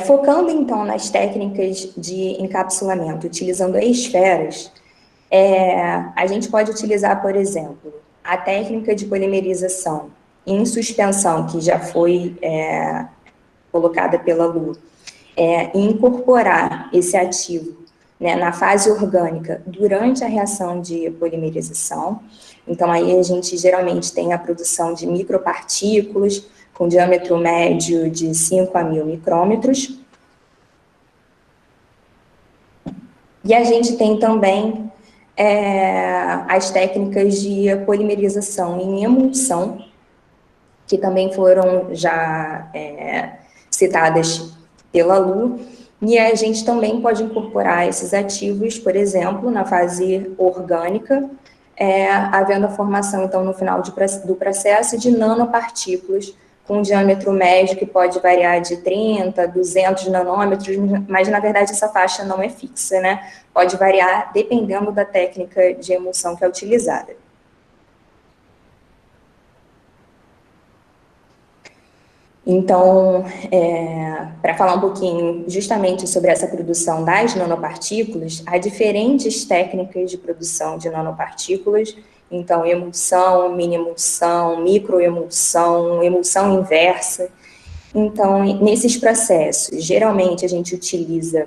focando então nas técnicas de encapsulamento utilizando esferas, a gente pode utilizar, por exemplo, a técnica de polimerização em suspensão, que já foi colocada pela Lu, e incorporar esse ativo, né, na fase orgânica durante a reação de polimerização. Então, aí a gente geralmente tem a produção de micropartículas com diâmetro médio de 5 a 1000 micrômetros. E a gente tem também as técnicas de polimerização em emulsão, que também foram já citadas pela Lu, e a gente também pode incorporar esses ativos, por exemplo, na fase orgânica, havendo a formação, então, no final do processo, de nanopartículas com diâmetro médio que pode variar de 30 a 200 nanômetros, mas, na verdade, essa faixa não é fixa, né? Pode variar dependendo da técnica de emulsão que é utilizada. Então, para falar um pouquinho justamente sobre essa produção das nanopartículas, há diferentes técnicas de produção de nanopartículas. Então, emulsão, mini-emulsão, microemulsão, emulsão inversa. Então, nesses processos, geralmente a gente utiliza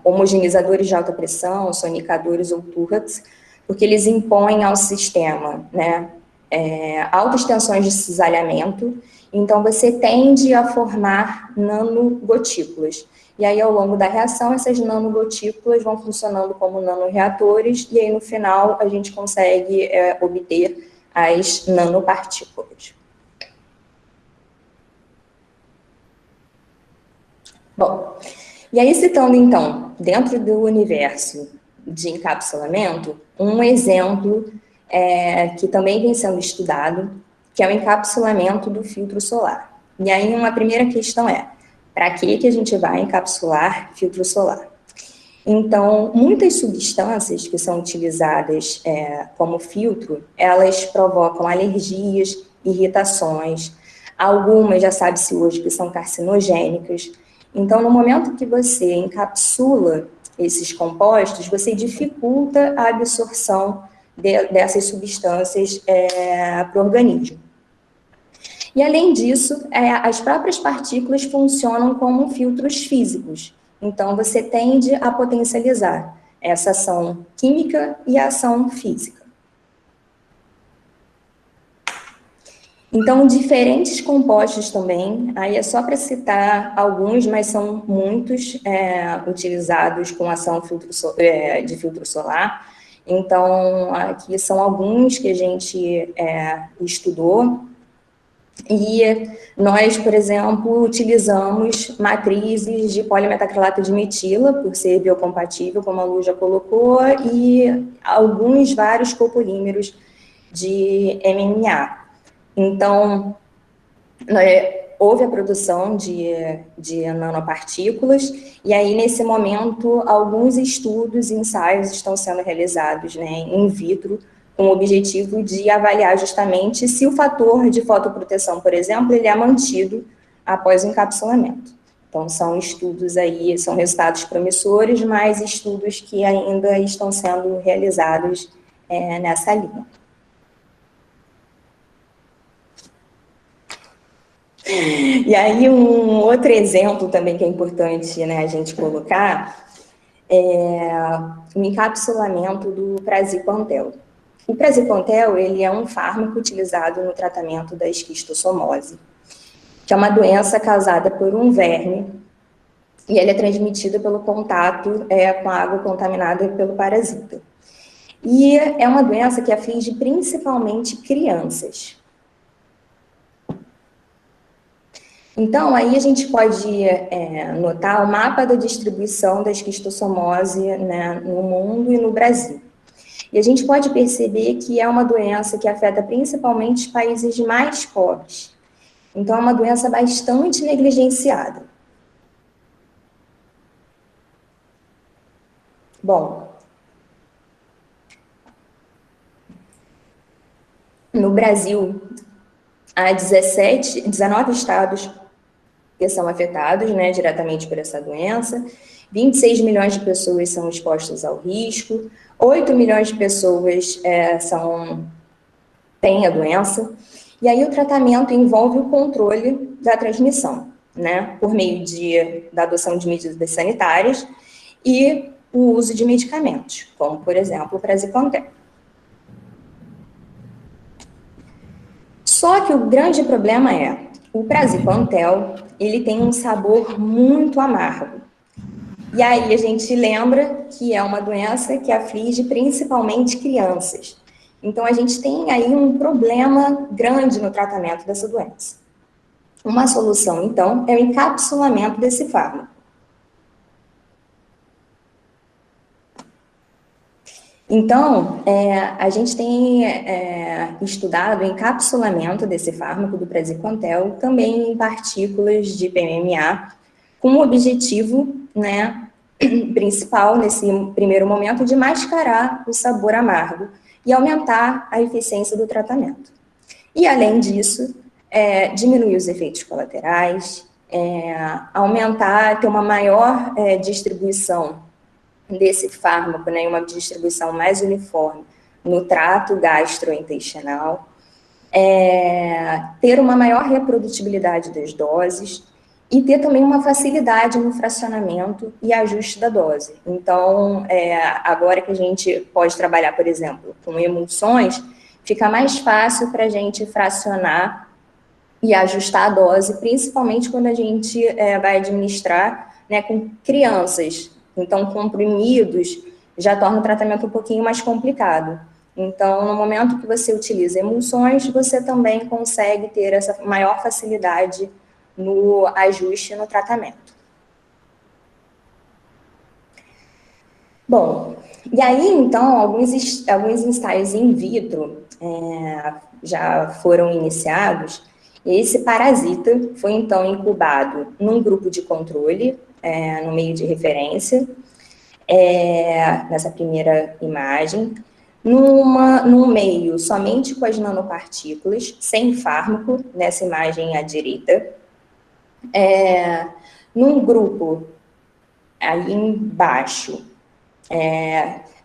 homogeneizadores de alta pressão, sonicadores ou Turrets, porque eles impõem ao sistema, né, altas tensões de cisalhamento. Então, você tende a formar nanogotículas. E aí, ao longo da reação, essas nanogotículas vão funcionando como nanoreatores, e aí, no final, a gente consegue obter as nanopartículas. Bom, e aí, citando, então, dentro do universo de encapsulamento, um exemplo que também vem sendo estudado, que é o encapsulamento do filtro solar. E aí, uma primeira questão para que a gente vai encapsular filtro solar? Então, muitas substâncias que são utilizadas como filtro, elas provocam alergias, irritações, Algumas já sabe-se hoje que são carcinogênicas. Então, no momento que você encapsula esses compostos, você dificulta a absorção dessas substâncias para o organismo. E, além disso, as próprias partículas funcionam como filtros físicos. Então, você tende a potencializar essa ação química e a ação física. Então, diferentes compostos também, aí é só para citar alguns, mas são muitos utilizados com ação de filtro solar. Então, aqui são alguns que a gente estudou. E nós, por exemplo, utilizamos matrizes de polimetacrilato de metila, por ser biocompatível, como a Lu já colocou, e vários copolímeros de MMA. Então, houve a produção de nanopartículas, e aí, nesse momento, alguns estudos e ensaios estão sendo realizados, né, in vitro, com o objetivo de avaliar justamente se o fator de fotoproteção, por exemplo, ele é mantido após o encapsulamento. Então, são estudos aí, são resultados promissores, mas estudos que ainda estão sendo realizados nessa linha. E aí, um outro exemplo também que é importante, né, a gente colocar é o encapsulamento do praziquantel. O praziquantel, ele é um fármaco utilizado no tratamento da esquistossomose, que é uma doença causada por um verme, e ele é transmitido pelo contato com a água contaminada pelo parasita. E é uma doença que aflige principalmente crianças. Então, aí a gente pode notar o mapa da distribuição da esquistossomose, né, no mundo e no Brasil. E a gente pode perceber que é uma doença que afeta principalmente os países mais pobres. Então, é uma doença bastante negligenciada. Bom, no Brasil, há 19 estados que são afetados, né, diretamente por essa doença. 26 milhões de pessoas são expostas ao risco, 8 milhões de pessoas têm a doença, e aí o tratamento envolve o controle da transmissão, né, por meio da adoção de medidas sanitárias e o uso de medicamentos, como, por exemplo, o praziquantel. Só que o grande problema o praziquantel, ele tem um sabor muito amargo. E aí a gente lembra que é uma doença que aflige principalmente crianças. Então, a gente tem aí um problema grande no tratamento dessa doença. Uma solução, então, é o encapsulamento desse fármaco. Então, a gente tem estudado o encapsulamento desse fármaco, do praziquantel, também em partículas de PMMA, com o objetivo, né, principal, nesse primeiro momento, de mascarar o sabor amargo e aumentar a eficiência do tratamento. E, além disso, diminuir os efeitos colaterais, ter uma maior distribuição desse fármaco, né, uma distribuição mais uniforme no trato gastrointestinal, ter uma maior reprodutibilidade das doses e ter também uma facilidade no fracionamento e ajuste da dose. Então, agora que a gente pode trabalhar, por exemplo, com emulsões, fica mais fácil para a gente fracionar e ajustar a dose, principalmente quando a gente vai administrar, né, com crianças. Então, comprimidos já torna o tratamento um pouquinho mais complicado. Então, no momento que você utiliza emulsões, você também consegue ter essa maior facilidade no ajuste no tratamento. Bom, e aí, então, alguns ensaios in vitro já foram iniciados. Esse parasita foi, então, incubado num grupo de controle, no meio de referência, nessa primeira imagem, num meio somente com as nanopartículas, sem fármaco, nessa imagem à direita. Num grupo, aí embaixo,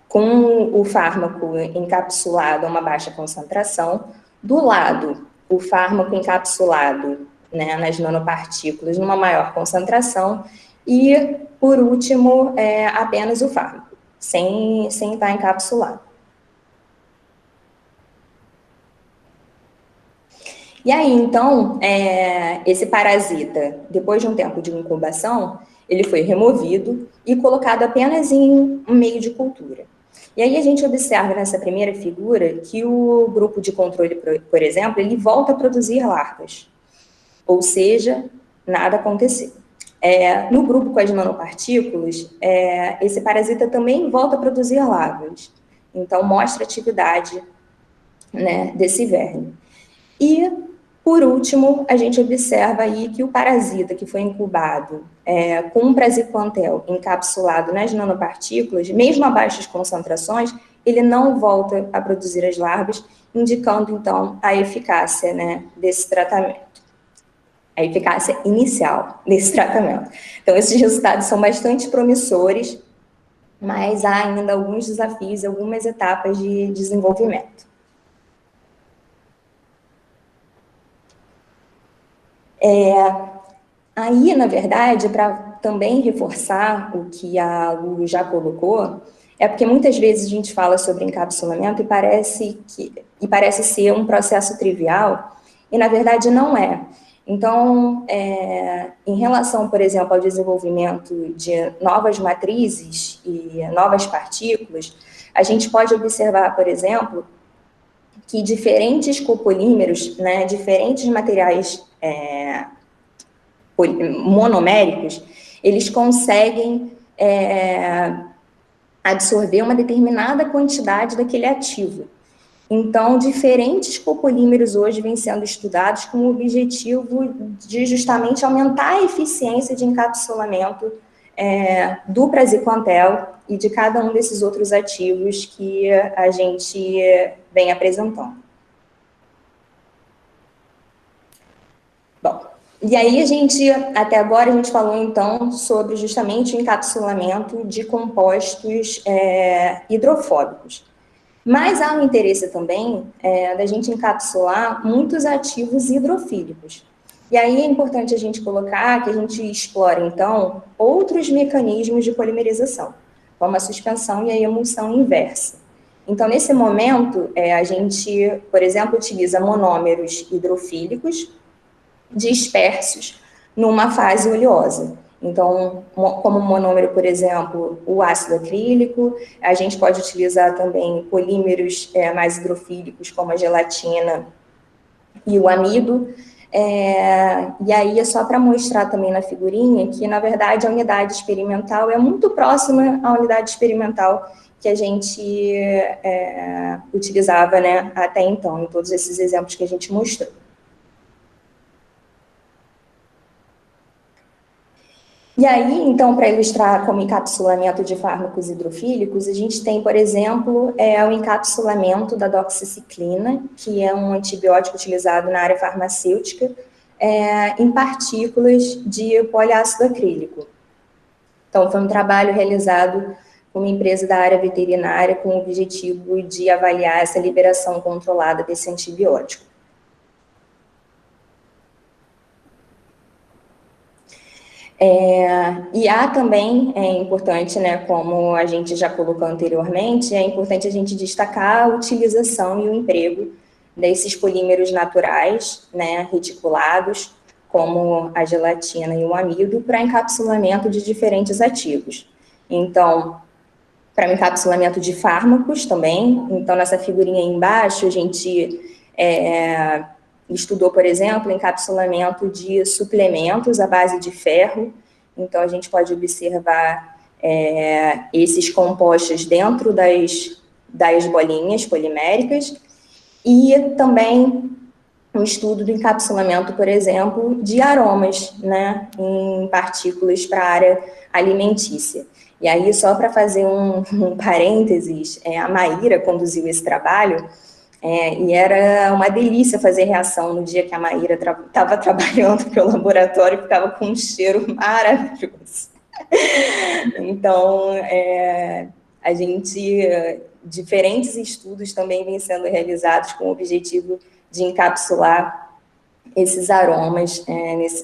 com o fármaco encapsulado a uma baixa concentração, do lado, o fármaco encapsulado, né, nas nanopartículas numa maior concentração, e, por último, apenas o fármaco, sem estar encapsulado. E aí, então, esse parasita, depois de um tempo de incubação, ele foi removido e colocado apenas em um meio de cultura. E aí a gente observa nessa primeira figura que o grupo de controle, por exemplo, ele volta a produzir larvas. Ou seja, nada aconteceu. No grupo com as nanopartículas, esse parasita também volta a produzir larvas. Então, mostra a atividade, né, desse verme. E, por último, a gente observa aí que o parasita que foi incubado com um praziquantel encapsulado nas nanopartículas, mesmo a baixas concentrações, ele não volta a produzir as larvas, indicando, então, a eficácia, né, desse tratamento. A eficácia inicial desse tratamento. Então, esses resultados são bastante promissores, mas há ainda alguns desafios, algumas etapas de desenvolvimento. Aí, na verdade, para também reforçar o que a Lu já colocou, porque muitas vezes a gente fala sobre encapsulamento e parece ser um processo trivial, e na verdade não é. Então, em relação, por exemplo, ao desenvolvimento de novas matrizes e novas partículas, a gente pode observar, por exemplo, que diferentes copolímeros, né, diferentes materiais monoméricos, eles conseguem absorver uma determinada quantidade daquele ativo. Então, diferentes copolímeros hoje vêm sendo estudados com o objetivo de justamente aumentar a eficiência de encapsulamento do praziquantel e de cada um desses outros ativos que a gente vem apresentando. Bom, e aí até agora, a gente falou, então, sobre justamente o encapsulamento de compostos hidrofóbicos. Mas há um interesse também da gente encapsular muitos ativos hidrofílicos. E aí é importante a gente colocar que a gente explora, então, outros mecanismos de polimerização, como a suspensão e a emulsão inversa. Então, nesse momento, a gente, por exemplo, utiliza monômeros hidrofílicos dispersos numa fase oleosa. Então, como monômero, por exemplo, o ácido acrílico, a gente pode utilizar também polímeros mais hidrofílicos, como a gelatina e o amido. E aí é só para mostrar também na figurinha que, na verdade, a unidade experimental é muito próxima à unidade experimental que a gente utilizava, né, até então, em todos esses exemplos que a gente mostrou. E aí, então, para ilustrar como encapsulamento de fármacos hidrofílicos, a gente tem, por exemplo, o encapsulamento da doxiciclina, que é um antibiótico utilizado na área farmacêutica, em partículas de poliácido acrílico. Então, foi um trabalho realizado por uma empresa da área veterinária com o objetivo de avaliar essa liberação controlada desse antibiótico. E há também, importante, né, como a gente já colocou anteriormente, é importante a gente destacar a utilização e o emprego desses polímeros naturais, né, reticulados, como a gelatina e o amido, para encapsulamento de diferentes ativos. Então, para encapsulamento de fármacos também, então nessa figurinha aí embaixo a gente estudou, por exemplo, encapsulamento de suplementos à base de ferro. Então, a gente pode observar esses compostos dentro das bolinhas poliméricas e também o estudo do encapsulamento, por exemplo, de aromas, né, em partículas para a área alimentícia. E aí, só para fazer um parênteses, a Maíra conduziu esse trabalho, e era uma delícia fazer reação no dia que a Maíra estava trabalhando pelo laboratório, ficava com um cheiro maravilhoso. Então, a gente, diferentes estudos também vêm sendo realizados com o objetivo de encapsular esses aromas,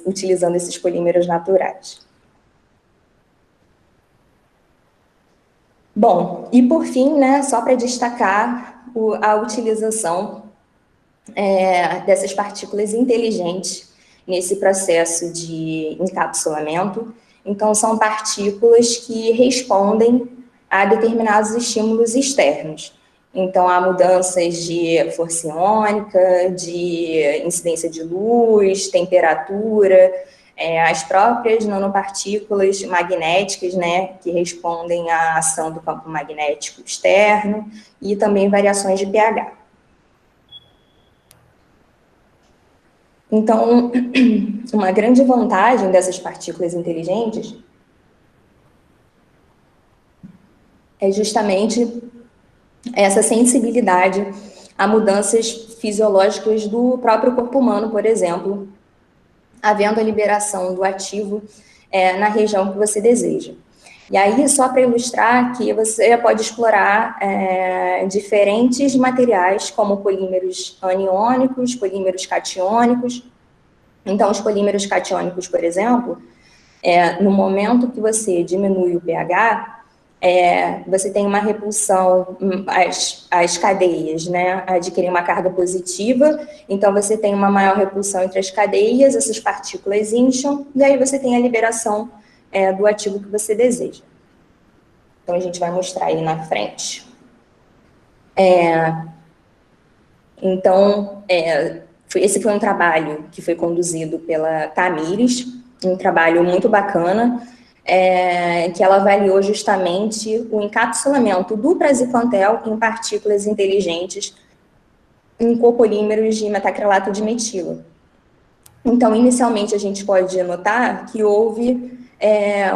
utilizando esses polímeros naturais. Bom, e por fim, né, só para destacar a utilização dessas partículas inteligentes nesse processo de encapsulamento. Então, são partículas que respondem a determinados estímulos externos. Então, há mudanças de força iônica, de incidência de luz, temperatura, as próprias nanopartículas magnéticas, né, que respondem à ação do campo magnético externo, e também variações de pH. Então, uma grande vantagem dessas partículas inteligentes é justamente essa sensibilidade a mudanças fisiológicas do próprio corpo humano, por exemplo, havendo a liberação do ativo na região que você deseja. E aí, só para ilustrar, que você pode explorar diferentes materiais, como polímeros aniônicos, polímeros catiônicos. Então, os polímeros catiônicos, por exemplo, no momento que você diminui o pH, você tem uma repulsão, as cadeias, né, adquirem uma carga positiva, então você tem uma maior repulsão entre as cadeias, essas partículas incham, e aí você tem a liberação do ativo que você deseja. Então, a gente vai mostrar aí na frente. Então, esse foi um trabalho que foi conduzido pela Tamires, um trabalho muito bacana, que ela avaliou justamente o encapsulamento do praziquantel em partículas inteligentes em copolímeros de metacrilato de metila. Então, inicialmente, a gente pode notar que houve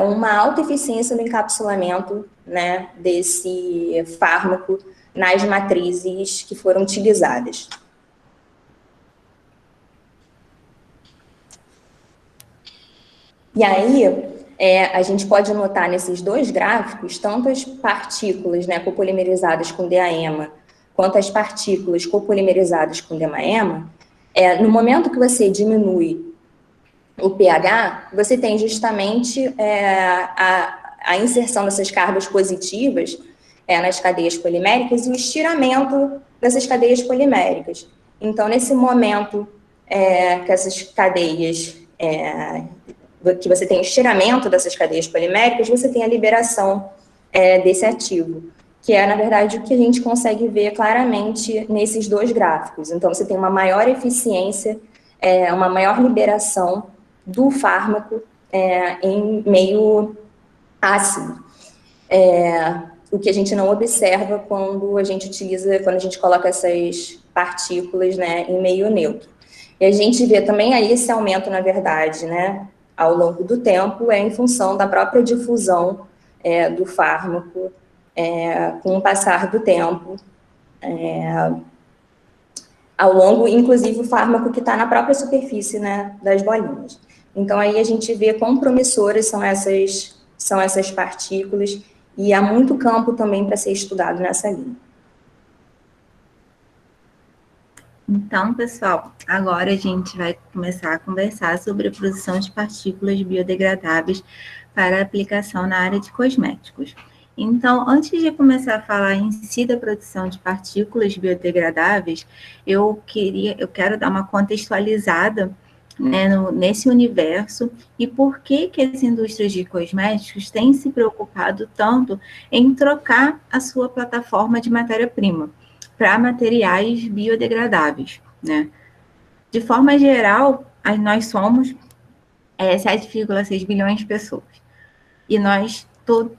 uma alta eficiência no encapsulamento, né, desse fármaco nas matrizes que foram utilizadas. E aí, a gente pode notar nesses dois gráficos, tanto as partículas, né, copolimerizadas com DAEMA, quanto as partículas copolimerizadas com DMAEMA, no momento que você diminui o pH, você tem justamente a inserção dessas cargas positivas nas cadeias poliméricas e o estiramento dessas cadeias poliméricas. Então, nesse momento que essas cadeias, que você tem o estiramento dessas cadeias poliméricas, você tem a liberação desse ativo, que na verdade, o que a gente consegue ver claramente nesses dois gráficos. Então, você tem uma maior eficiência, uma maior liberação do fármaco em meio ácido. O que a gente não observa quando a gente coloca essas partículas, né, em meio neutro. E a gente vê também aí esse aumento, na verdade, né, ao longo do tempo, em função da própria difusão do fármaco com o passar do tempo, ao longo, inclusive, o fármaco que está na própria superfície, né, das bolinhas. Então, aí a gente vê quão promissoras são essas partículas, e há muito campo também para ser estudado nessa linha. Então, pessoal, agora a gente vai começar a conversar sobre a produção de partículas biodegradáveis para aplicação na área de cosméticos. Então, antes de começar a falar em si da produção de partículas biodegradáveis, eu quero dar uma contextualizada, né, nesse universo e por que as indústrias de cosméticos têm se preocupado tanto em trocar a sua plataforma de matéria-prima para materiais biodegradáveis, né? De forma geral, nós somos 7,6 bilhões de pessoas. E nós,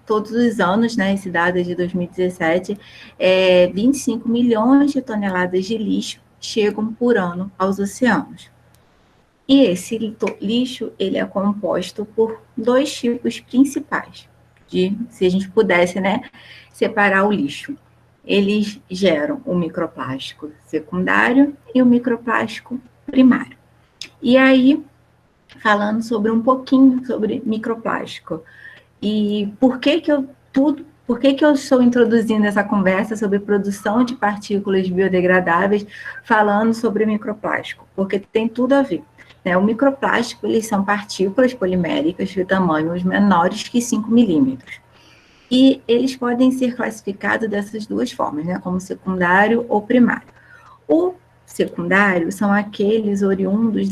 todos os anos, né, esse dado é de 2017, 25 milhões de toneladas de lixo chegam por ano aos oceanos. E esse lixo, ele é composto por dois tipos principais. se a gente pudesse, né, separar o lixo. Eles geram o microplástico secundário e o microplástico primário. E aí, falando sobre um pouquinho sobre microplástico, e por que eu estou introduzindo essa conversa sobre produção de partículas biodegradáveis, falando sobre microplástico? Porque tem tudo a ver. Né? O microplástico, eles são partículas poliméricas de tamanhos menores que 5 milímetros. E eles podem ser classificados dessas duas formas, né? Como secundário ou primário. O secundário são aqueles oriundos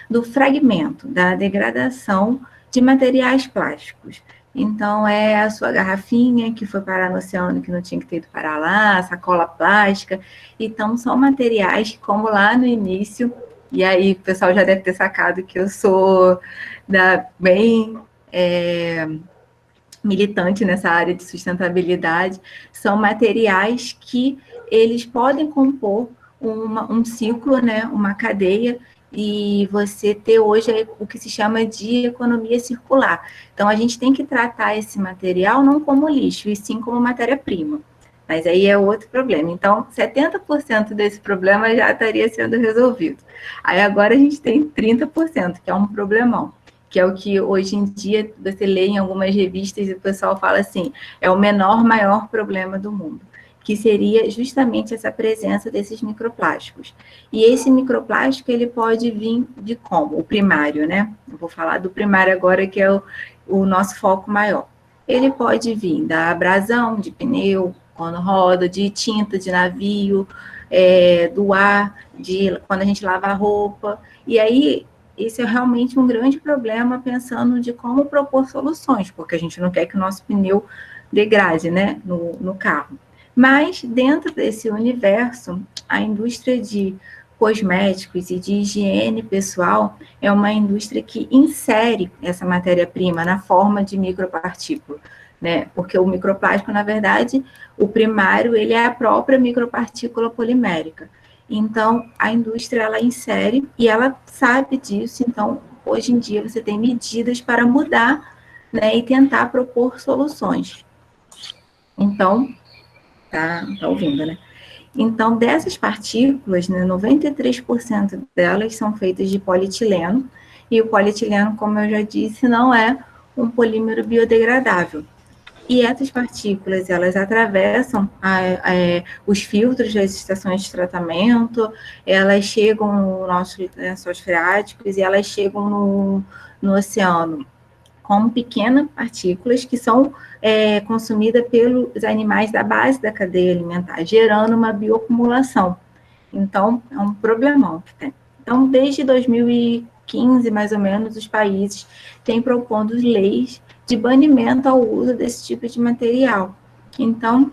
do fragmento, da degradação de materiais plásticos. Então, é a sua garrafinha que foi parar no oceano, que não tinha que ter ido parar lá, a sacola plástica. Então, são materiais, como lá no início, e aí o pessoal já deve ter sacado que eu sou bem militante nessa área de sustentabilidade, são materiais que eles podem compor um ciclo, né, uma cadeia, e você ter hoje o que se chama de economia circular. Então, a gente tem que tratar esse material não como lixo, e sim como matéria-prima. Mas aí é outro problema. Então, 70% desse problema já estaria sendo resolvido. Aí agora a gente tem 30%, que é um problemão, que é o que hoje em dia você lê em algumas revistas e o pessoal fala assim, é o maior problema do mundo, que seria justamente essa presença desses microplásticos. E esse microplástico, ele pode vir de como? O primário, né? Eu vou falar do primário agora, que é o nosso foco maior. Ele pode vir da abrasão de pneu, quando roda, de tinta de navio, do ar, quando a gente lava a roupa. E aí, esse é realmente um grande problema, pensando de como propor soluções, porque a gente não quer que o nosso pneu degrade, né, no carro. Mas, dentro desse universo, a indústria de cosméticos e de higiene pessoal é uma indústria que insere essa matéria-prima na forma de micropartícula, né? Porque o microplástico, na verdade, o primário, ele é a própria micropartícula polimérica. Então, a indústria, ela insere e ela sabe disso. Então, hoje em dia, você tem medidas para mudar, né, e tentar propor soluções. Então, tá ouvindo, né? Então, dessas partículas, né, 93% delas são feitas de polietileno, e o polietileno, como eu já disse, não é um polímero biodegradável. E essas partículas, elas atravessam os filtros das estações de tratamento, elas chegam nos nossos lençóis freáticos e elas chegam no oceano como pequenas partículas que são consumidas pelos animais da base da cadeia alimentar, gerando uma bioacumulação. Então, é um problemão que tem. Então, desde 2015, mais ou menos, os países têm propondo leis de banimento ao uso desse tipo de material. Então,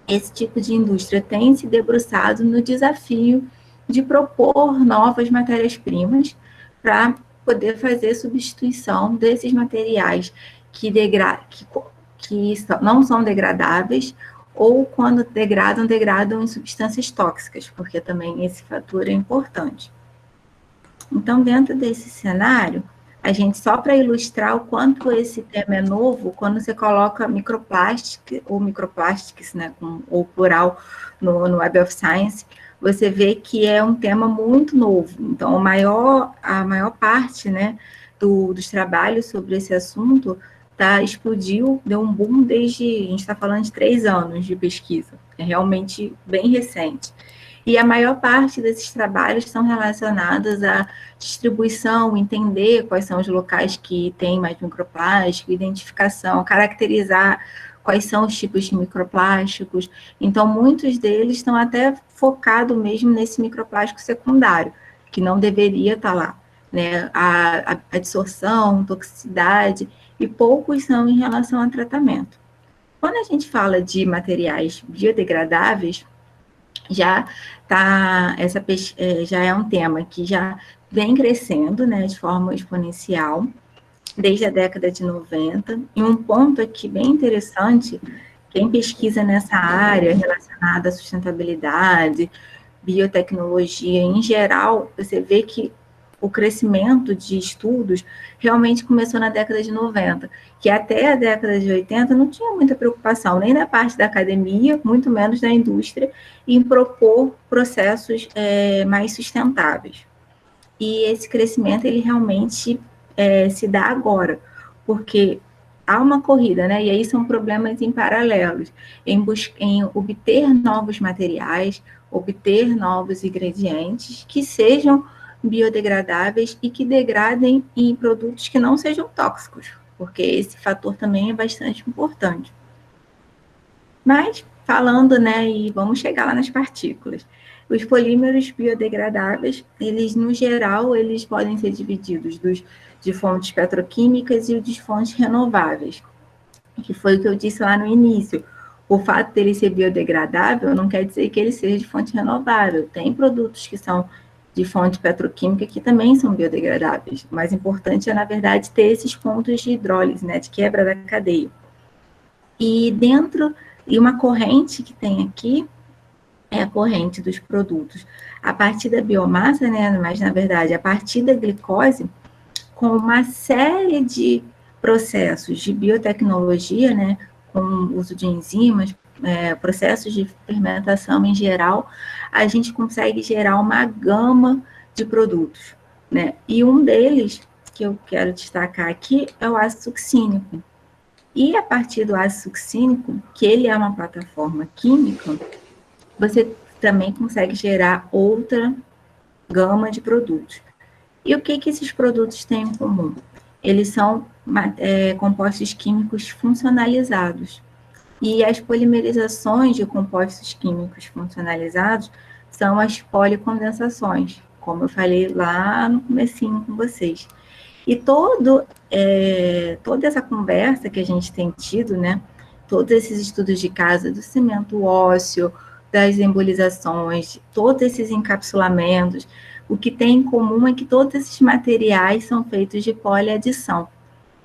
esse tipo de indústria tem se debruçado no desafio de propor novas matérias-primas para poder fazer substituição desses materiais que não são degradáveis, ou quando degradam em substâncias tóxicas, porque também esse fator é importante. Então, dentro desse cenário, a gente, só para ilustrar o quanto esse tema é novo, quando você coloca microplástico, ou microplastics, né, ou plural, no Web of Science, você vê que é um tema muito novo. Então, a maior parte, né, dos trabalhos sobre esse assunto explodiu, deu um boom a gente está falando de 3 anos de pesquisa, é realmente bem recente. E a maior parte desses trabalhos são relacionados à distribuição, entender quais são os locais que têm mais microplástico, identificação, caracterizar quais são os tipos de microplásticos. Então, muitos deles estão até focados mesmo nesse microplástico secundário, que não deveria estar lá, né? A absorção, toxicidade, e poucos são em relação ao tratamento. Quando a gente fala de materiais biodegradáveis, já já é um tema que já vem crescendo, né, de forma exponencial, desde a década de 90. E um ponto aqui bem interessante, quem pesquisa nessa área relacionada à sustentabilidade, biotecnologia em geral, você vê que o crescimento de estudos realmente começou na década de 90, que até a década de 80 não tinha muita preocupação, nem da parte da academia, muito menos da indústria, em propor processos mais sustentáveis. E esse crescimento, ele realmente se dá agora, porque há uma corrida, né? E aí são problemas em paralelos, em obter novos materiais, obter novos ingredientes que sejam biodegradáveis e que degradem em produtos que não sejam tóxicos, porque esse fator também é bastante importante. Mas, falando, né, e vamos chegar lá nas partículas. Os polímeros biodegradáveis, eles, no geral, eles podem ser divididos de fontes petroquímicas e de fontes renováveis, que foi o que eu disse lá no início. O fato dele ser biodegradável não quer dizer que ele seja de fonte renovável. Tem produtos que são de fonte petroquímica que também são biodegradáveis. O mais importante é, na verdade, ter esses pontos de hidrólise, né, de quebra da cadeia. E uma corrente que tem aqui é a corrente dos produtos a partir da biomassa, né, mas, na verdade, a partir da glicose, com uma série de processos de biotecnologia, né, com o uso de enzimas, processos de fermentação em geral, a gente consegue gerar uma gama de produtos, né? E um deles, que eu quero destacar aqui, é o ácido succínico. E a partir do ácido succínico, que ele é uma plataforma química, você também consegue gerar outra gama de produtos. E o que esses produtos têm em comum? Eles são compostos químicos funcionalizados. E as polimerizações de compostos químicos funcionalizados são as policondensações, como eu falei lá no comecinho com vocês. E toda essa conversa que a gente tem tido, né, todos esses estudos de caso do cimento ósseo, das embolizações, todos esses encapsulamentos, o que tem em comum é que todos esses materiais são feitos de poliadição.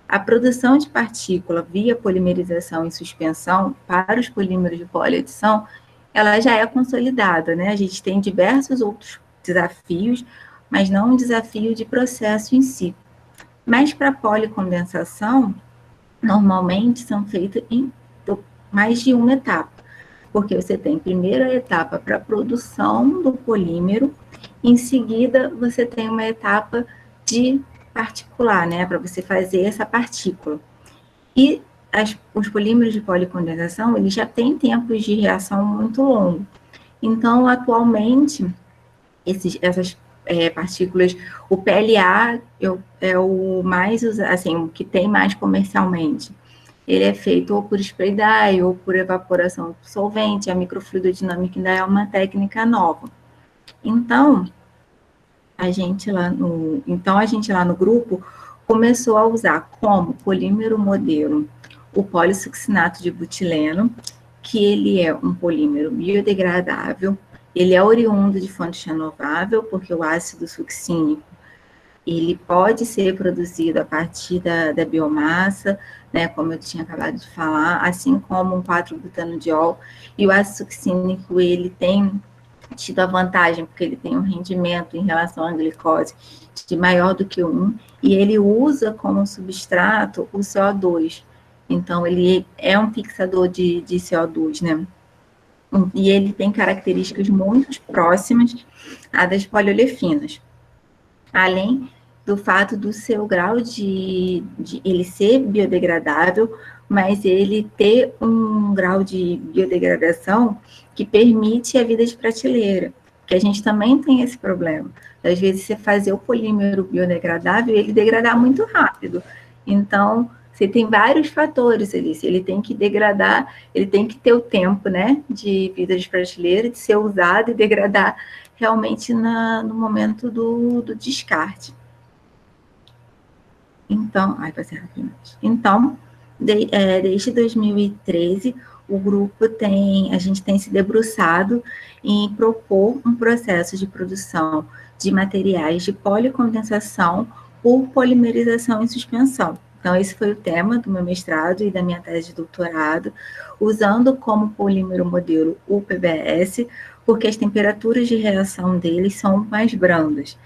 A produção de partícula via polimerização em suspensão para os polímeros de poliadição, ela já é consolidada, né? A gente tem diversos outros desafios, mas não um desafio de processo em si. Mas para policondensação, normalmente são feitas em mais de uma etapa, porque você tem primeiro a etapa para a produção do polímero, em seguida você tem uma etapa de particular, né, para você fazer essa partícula. E os polímeros de policondensação, eles já têm tempos de reação muito longos. Então, atualmente, essas partículas, o PLA é o mais, assim, o que tem mais comercialmente. Ele é feito ou por spray dye ou por evaporação do solvente. A microfluidodinâmica ainda é uma técnica nova. Então, a gente lá no grupo começou a usar como polímero modelo o polissuccinato de butileno, que ele é um polímero biodegradável, ele é oriundo de fonte renovável, porque o ácido succínico ele pode ser produzido a partir da biomassa, né, como eu tinha acabado de falar, assim como um 4-butanodiol, e o ácido succínico, ele tem tido a vantagem, porque ele tem um rendimento em relação à glicose de maior do que 1, e ele usa como substrato o CO2, então ele é um fixador de CO2, né, e ele tem características muito próximas à das poliolefinas. Além do fato do seu grau de ele ser biodegradável, mas ele ter um grau de biodegradação que permite a vida de prateleira, que a gente também tem esse problema. Às vezes, você fazer o polímero biodegradável, ele degradar muito rápido. Então, você tem vários fatores ali. Se ele tem que degradar, ele tem que ter o tempo, né, de vida de prateleira, de ser usado e degradar realmente no momento do descarte. Então, passei rapidamente. Então, desde 2013, o grupo a gente tem se debruçado em propor um processo de produção de materiais de policondensação por polimerização em suspensão. Então, esse foi o tema do meu mestrado e da minha tese de doutorado, usando como polímero modelo o PBS, porque as temperaturas de reação deles são mais brandas.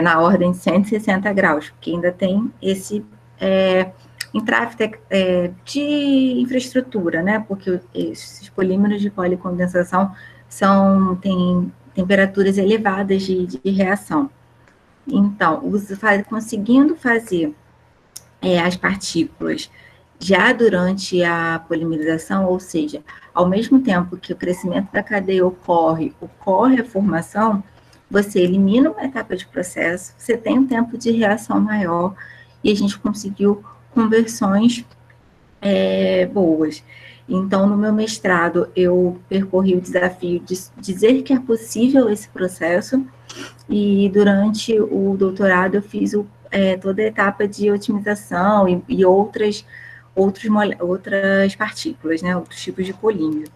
na ordem de 160 graus, porque ainda tem esse entrave de infraestrutura, né? Porque esses polímeros de policondensação têm temperaturas elevadas de reação. Então, conseguindo fazer as partículas já durante a polimerização, ou seja, ao mesmo tempo que o crescimento da cadeia ocorre a formação, você elimina uma etapa de processo, você tem um tempo de reação maior, e a gente conseguiu conversões boas. Então, no meu mestrado, eu percorri o desafio de dizer que é possível esse processo, e durante o doutorado eu fiz toda a etapa de otimização e outras partículas, né, outros tipos de polímero.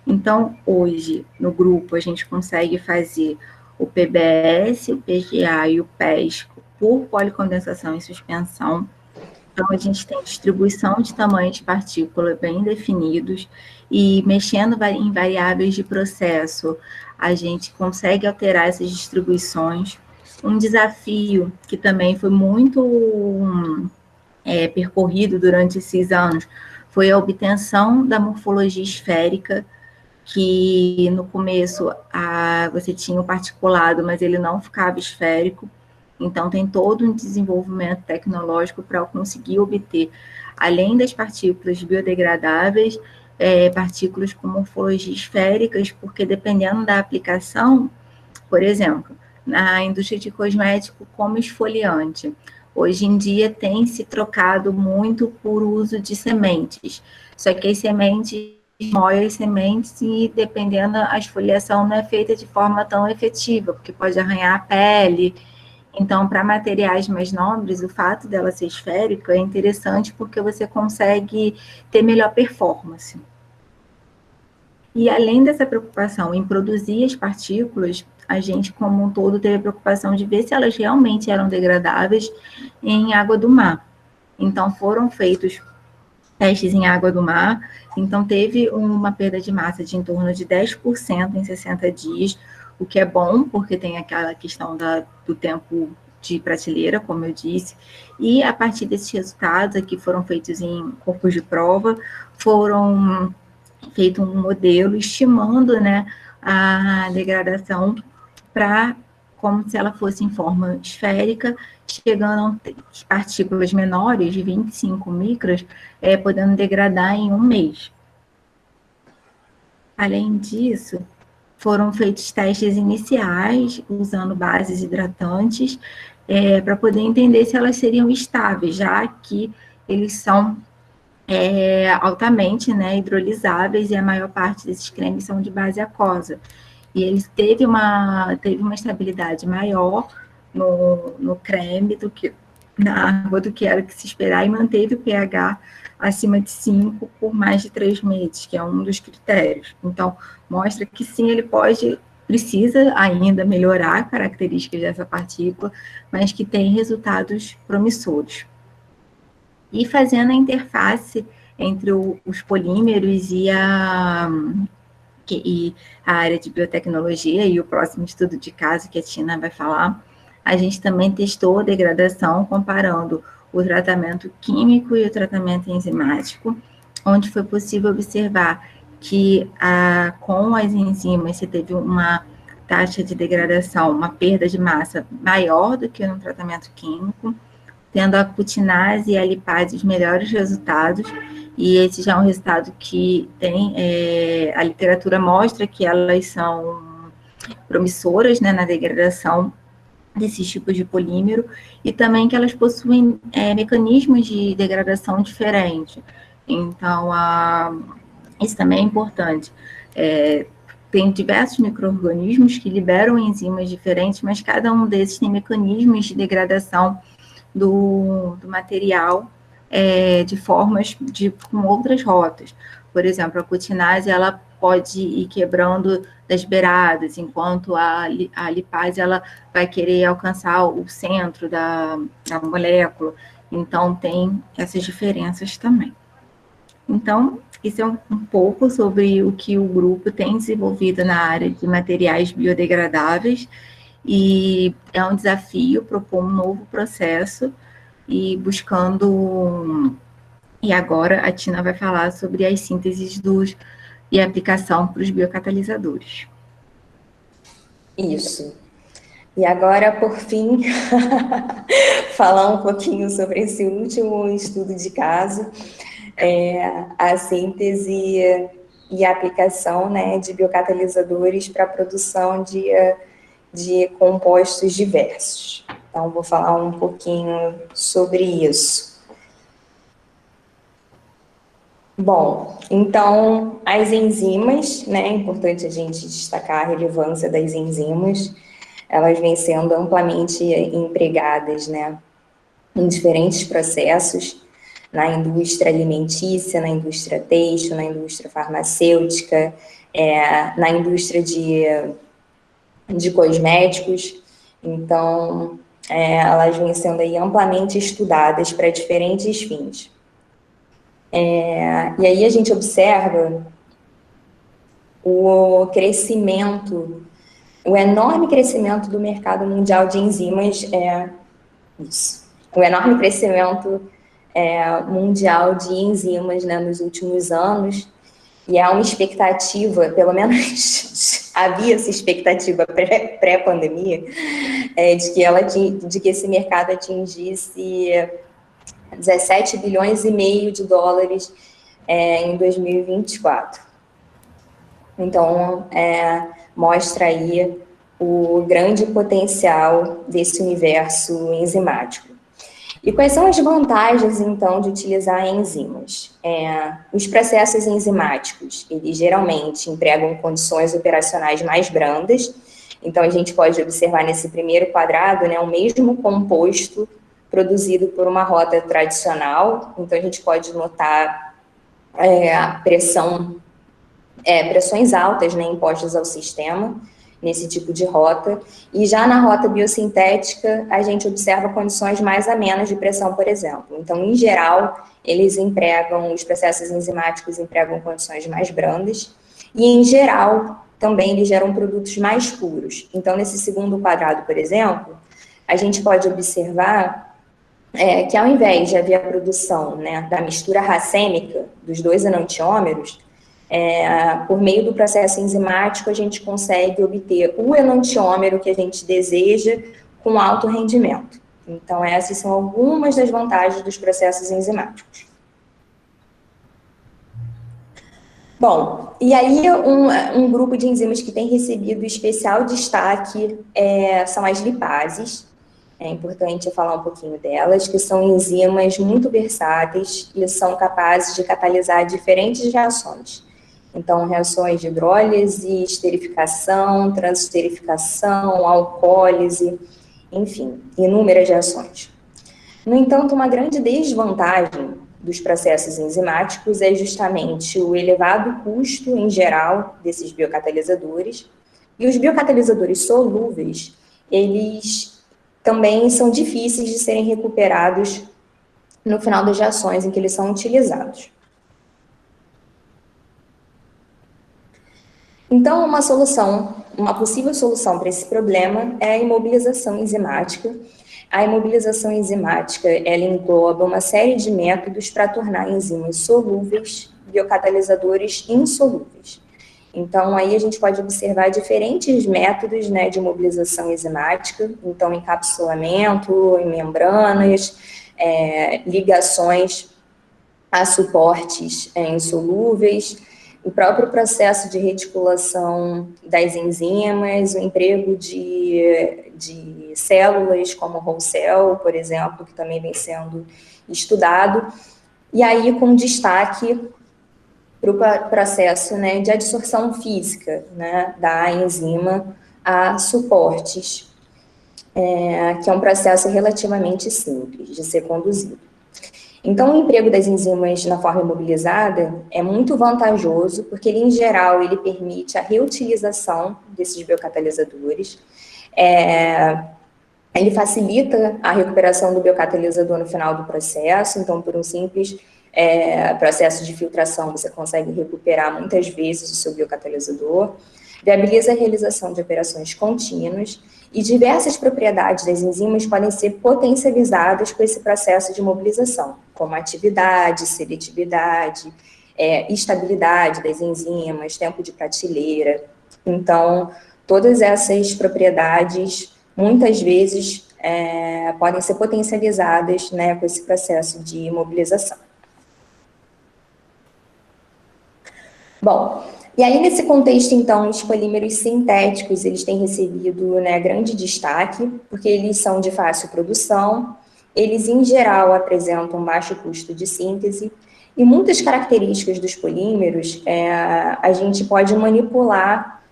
Então, hoje, no grupo, a gente consegue fazer o PBS, o PGA e o PES por policondensação em suspensão. Então, a gente tem distribuição de tamanhos de partícula bem definidos, e mexendo em variáveis de processo, a gente consegue alterar essas distribuições. Um desafio que também foi muito percorrido durante esses anos foi a obtenção da morfologia esférica, que no começo você tinha o particulado, mas ele não ficava esférico. Então, tem todo um desenvolvimento tecnológico para conseguir obter, além das partículas biodegradáveis, partículas com morfologia esféricas, porque dependendo da aplicação, por exemplo, na indústria de cosmético como esfoliante, hoje em dia tem se trocado muito por uso de sementes, só que as sementes moem as sementes e, dependendo, a esfoliação não é feita de forma tão efetiva, porque pode arranhar a pele. Então, para materiais mais nobres, o fato dela ser esférica é interessante porque você consegue ter melhor performance. E além dessa preocupação em produzir as partículas, a gente, como um todo, teve a preocupação de ver se elas realmente eram degradáveis em água do mar. Então, foram feitos testes em água do mar, então teve uma perda de massa de em torno de 10% em 60 dias, o que é bom, porque tem aquela questão do tempo de prateleira, como eu disse, e a partir desses resultados, que foram feitos em corpos de prova, foram feito um modelo estimando, né, a degradação como se ela fosse em forma esférica, chegando a partículas menores, de 25 micras, podendo degradar em um mês. Além disso, foram feitos testes iniciais, usando bases hidratantes, para poder entender se elas seriam estáveis, já que eles são altamente, né, hidrolisáveis, e a maior parte desses cremes são de base aquosa. E ele teve uma estabilidade maior no creme do que na água, do que era que se esperar, e manteve o pH acima de 5 por mais de 3 meses, que é um dos critérios. Então, mostra que sim, ele precisa ainda melhorar características dessa partícula, mas que tem resultados promissores. E fazendo a interface entre os polímeros e a área de biotecnologia, e o próximo estudo de caso que a Tina vai falar, a gente também testou a degradação comparando o tratamento químico e o tratamento enzimático, onde foi possível observar que com as enzimas você teve uma taxa de degradação, uma perda de massa maior do que no tratamento químico, tendo a cutinase e a lipase os melhores resultados, e esse já é um resultado que a literatura mostra que elas são promissoras, né, na degradação desses tipos de polímero, e também que elas possuem mecanismos de degradação diferentes. Então, isso também é importante. Tem diversos micro-organismos que liberam enzimas diferentes, mas cada um desses tem mecanismos de degradação do material de formas com outras rotas. Por exemplo, a cutinase, ela pode ir quebrando das beiradas, enquanto a lipase, ela vai querer alcançar o centro da molécula. Então, tem essas diferenças também. Então, isso é um pouco sobre o que o grupo tem desenvolvido na área de materiais biodegradáveis, e é um desafio propor um novo processo e buscando... E agora a Tina vai falar sobre as sínteses e a aplicação para os biocatalisadores. Isso. E agora, por fim, falar um pouquinho sobre esse último estudo de caso, a síntese e a aplicação, né, de biocatalisadores para a produção de compostos diversos. Então, vou falar um pouquinho sobre isso. Bom, então, as enzimas, né, é importante a gente destacar a relevância das enzimas, elas vêm sendo amplamente empregadas, né, em diferentes processos, na indústria alimentícia, na indústria têxtil, na indústria farmacêutica, na indústria de cosméticos. Então, elas vêm sendo aí amplamente estudadas para diferentes fins. E aí a gente observa o crescimento, o enorme crescimento do mercado mundial de enzimas, o enorme crescimento mundial de enzimas, né, nos últimos anos, e há uma expectativa, pelo menos havia essa expectativa pré-pandemia, de que esse mercado atingisse 17 bilhões e meio de dólares em 2024. Então, mostra aí o grande potencial desse universo enzimático. E quais são as vantagens, então, de utilizar enzimas? Os processos enzimáticos, eles geralmente empregam condições operacionais mais brandas. Então, a gente pode observar nesse primeiro quadrado, né, o mesmo composto produzido por uma rota tradicional. Então, a gente pode notar pressões altas, né, impostas ao sistema, nesse tipo de rota, e já na rota biosintética, a gente observa condições mais amenas de pressão, por exemplo. Então, em geral, os processos enzimáticos empregam condições mais brandas, e em geral, também eles geram produtos mais puros. Então, nesse segundo quadrado, por exemplo, a gente pode observar que ao invés de haver a produção, né, da mistura racêmica dos dois enantiômeros, por meio do processo enzimático, a gente consegue obter o enantiômero que a gente deseja com alto rendimento. Então, essas são algumas das vantagens dos processos enzimáticos. Bom, e aí um grupo de enzimas que tem recebido especial destaque são as lipases. É importante eu falar um pouquinho delas, que são enzimas muito versáteis e são capazes de catalisar diferentes reações. Então, reações de hidrólise, esterificação, transesterificação, alcoólise, enfim, inúmeras reações. No entanto, uma grande desvantagem dos processos enzimáticos é justamente o elevado custo, em geral, desses biocatalisadores. E os biocatalisadores solúveis, eles também são difíceis de serem recuperados no final das reações em que eles são utilizados. Então, uma possível solução para esse problema é a imobilização enzimática. A imobilização enzimática, ela engloba uma série de métodos para tornar enzimas solúveis, biocatalisadores insolúveis. Então, aí a gente pode observar diferentes métodos, né, de imobilização enzimática, então encapsulamento em membranas, ligações a suportes insolúveis, o próprio processo de reticulação das enzimas, o emprego de células como o whole cell, por exemplo, que também vem sendo estudado, e aí com destaque para o processo, né, de adsorção física, né, da enzima a suportes, que é um processo relativamente simples de ser conduzido. Então, o emprego das enzimas na forma imobilizada é muito vantajoso, porque ele, em geral, ele permite a reutilização desses biocatalisadores, ele facilita a recuperação do biocatalisador no final do processo, então, por um simples processo de filtração, você consegue recuperar muitas vezes o seu biocatalisador. viabiliza a realização de operações contínuas e diversas propriedades das enzimas podem ser potencializadas com esse processo de mobilização, como atividade, seletividade, estabilidade das enzimas, tempo de prateleira. Então, todas essas propriedades, muitas vezes, podem ser potencializadas, né, com esse processo de mobilização. Bom, e aí nesse contexto, então, os polímeros sintéticos, eles têm recebido, né, grande destaque, porque eles são de fácil produção, eles, em geral, apresentam baixo custo de síntese, e muitas características dos polímeros a gente pode manipular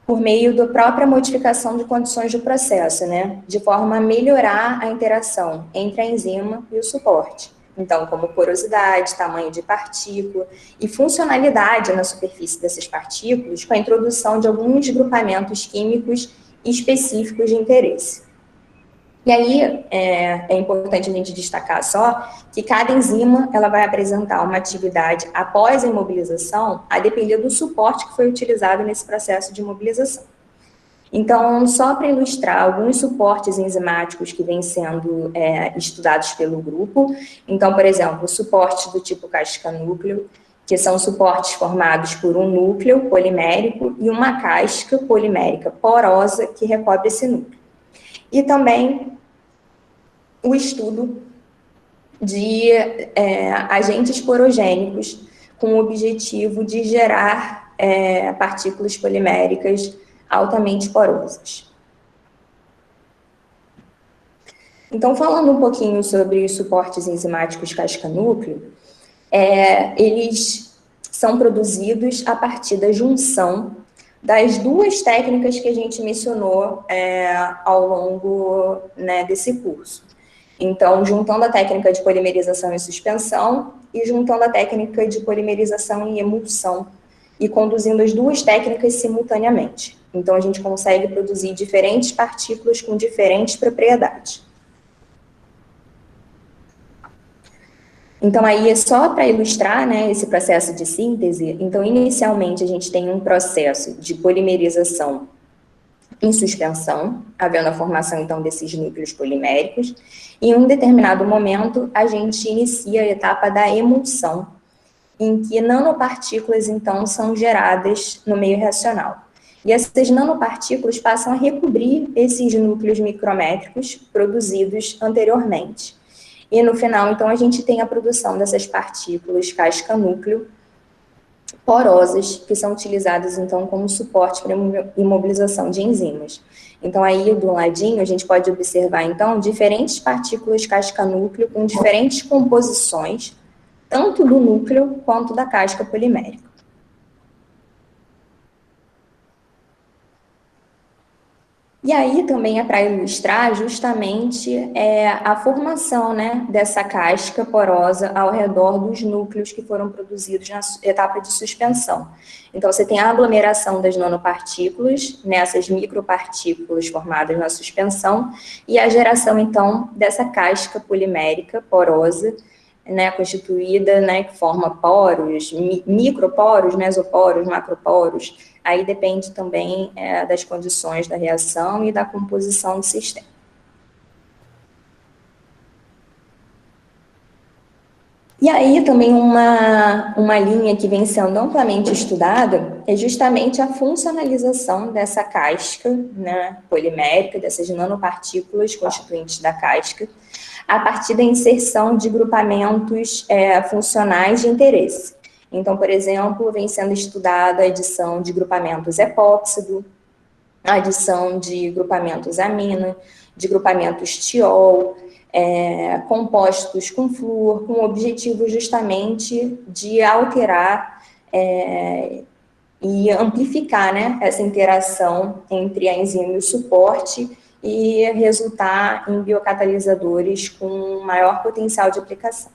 por meio da própria modificação de condições do processo, né, de forma a melhorar a interação entre a enzima e o suporte. Então, como porosidade, tamanho de partícula e funcionalidade na superfície dessas partículas, com a introdução de alguns grupamentos químicos específicos de interesse. E aí, é importante a gente destacar só que cada enzima ela vai apresentar uma atividade após a imobilização, a depender do suporte que foi utilizado nesse processo de imobilização. Então, só para ilustrar alguns suportes enzimáticos que vêm sendo estudados pelo grupo, então, por exemplo, o suporte do tipo casca-núcleo, que são suportes formados por um núcleo polimérico e uma casca polimérica porosa que recobre esse núcleo. E também o estudo de agentes porogênicos com o objetivo de gerar partículas poliméricas altamente porosas. Então, falando um pouquinho sobre os suportes enzimáticos casca-núcleo, eles são produzidos a partir da junção das duas técnicas que a gente mencionou ao longo, né, desse curso. Então, juntando a técnica de polimerização em suspensão e juntando a técnica de polimerização em emulsão e conduzindo as duas técnicas simultaneamente. Então, a gente consegue produzir diferentes partículas com diferentes propriedades. Então, aí é só para ilustrar, né, esse processo de síntese. Então, inicialmente, a gente tem um processo de polimerização em suspensão, havendo a formação, então, desses núcleos poliméricos. E, em um determinado momento, a gente inicia a etapa da emulsão, em que nanopartículas, então, são geradas no meio reacional. E essas nanopartículas passam a recobrir esses núcleos micrométricos produzidos anteriormente. E no final, então, a gente tem a produção dessas partículas casca-núcleo porosas, que são utilizadas, então, como suporte para imobilização de enzimas. Então, aí, do ladinho, a gente pode observar, então, diferentes partículas casca-núcleo com diferentes composições, tanto do núcleo quanto da casca polimérica. E aí também é para ilustrar justamente a formação, né, dessa casca porosa ao redor dos núcleos que foram produzidos na etapa de suspensão. Então, você tem a aglomeração das nanopartículas, nessas micropartículas formadas na suspensão, e a geração, então, dessa casca polimérica porosa, né, constituída, né, que forma poros, microporos, mesoporos, macroporos. Aí depende também das condições da reação e da composição do sistema. E aí também uma linha que vem sendo amplamente estudada é justamente a funcionalização dessa casca, né, polimérica, dessas nanopartículas constituintes da casca, a partir da inserção de grupamentos funcionais de interesse. Então, por exemplo, vem sendo estudada a adição de grupamentos epóxido, a adição de grupamentos amina, de grupamentos tiol, compostos com flúor, com o objetivo justamente de alterar e amplificar, né, essa interação entre a enzima e o suporte e resultar em biocatalisadores com maior potencial de aplicação.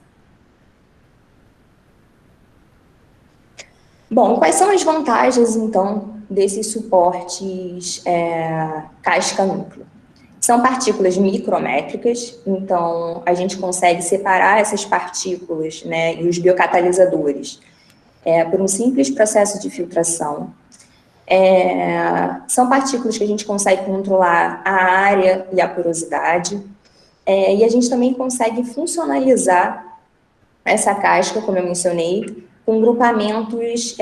Bom, quais são as vantagens, então, desses suportes casca-núcleo? São partículas micrométricas, então a gente consegue separar essas partículas, né, e os biocatalisadores por um simples processo de filtração. São partículas que a gente consegue controlar a área e a porosidade, e a gente também consegue funcionalizar essa casca, como eu mencionei, com grupamentos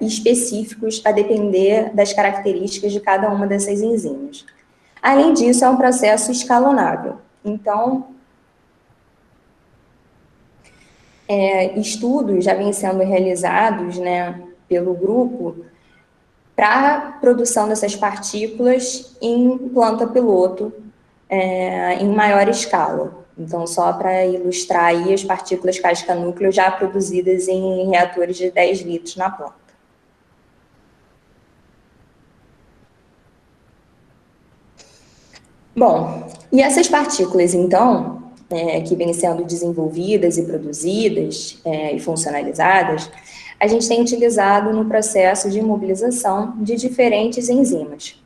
específicos a depender das características de cada uma dessas enzimas. Além disso, é um processo escalonável. Então, estudos já vêm sendo realizados, né, pelo grupo para a produção dessas partículas em planta piloto, em maior escala. Então, só para ilustrar aí as partículas casca-núcleo já produzidas em reatores de 10 litros na planta. Bom, e essas partículas, então, que vêm sendo desenvolvidas e produzidas e funcionalizadas, a gente tem utilizado no processo de imobilização de diferentes enzimas.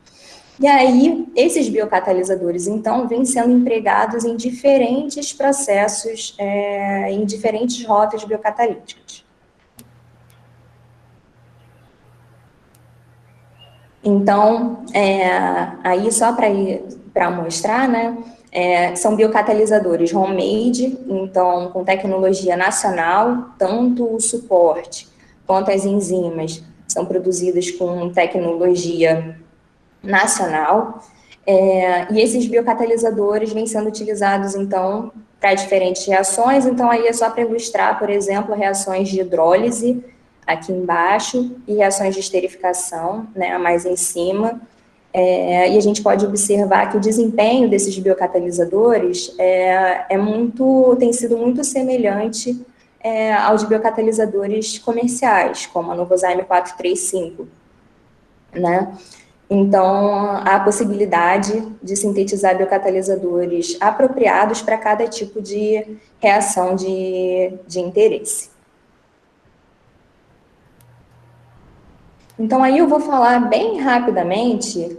E aí, esses biocatalisadores, então, vêm sendo empregados em diferentes processos, em diferentes rotas biocatalíticas. Então, aí só para mostrar, né, são biocatalisadores homemade, então, com tecnologia nacional, tanto o suporte quanto as enzimas são produzidas com tecnologia nacional, e esses biocatalisadores vêm sendo utilizados, então, para diferentes reações. Então, aí é só para ilustrar, por exemplo, reações de hidrólise, aqui embaixo, e reações de esterificação, né, mais em cima, e a gente pode observar que o desempenho desses biocatalisadores tem sido muito semelhante aos biocatalisadores comerciais, como a Novozyme 435, né? Então, há a possibilidade de sintetizar biocatalisadores apropriados para cada tipo de reação de interesse. Então, aí eu vou falar bem rapidamente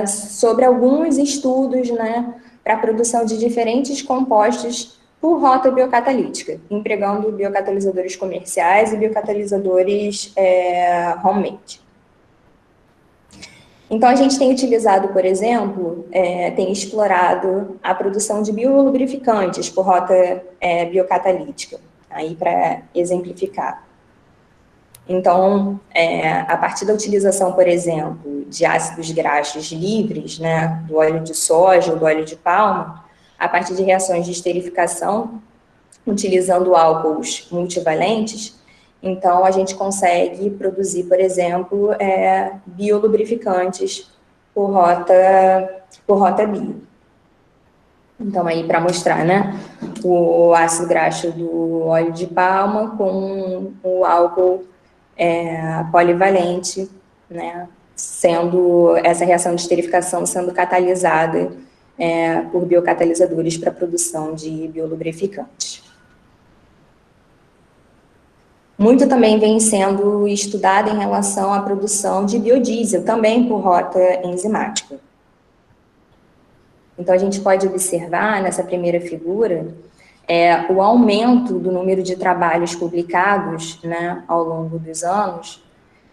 sobre alguns estudos, né, para a produção de diferentes compostos por rota biocatalítica, empregando biocatalisadores comerciais e biocatalisadores homemade. Então, a gente tem utilizado, por exemplo, tem explorado a produção de biolubrificantes por rota biocatalítica, aí para exemplificar. Então, a partir da utilização, por exemplo, de ácidos graxos livres, né, do óleo de soja ou do óleo de palma, a partir de reações de esterificação, utilizando álcools multivalentes, então a gente consegue produzir, por exemplo, biolubrificantes por rota bio. Então, aí para mostrar, né, o ácido graxo do óleo de palma com o álcool polivalente, né, sendo essa reação de esterificação sendo catalisada por biocatalisadores para a produção de biolubrificantes. Muito também vem sendo estudado em relação à produção de biodiesel, também por rota enzimática. Então, a gente pode observar nessa primeira figura o aumento do número de trabalhos publicados, né, ao longo dos anos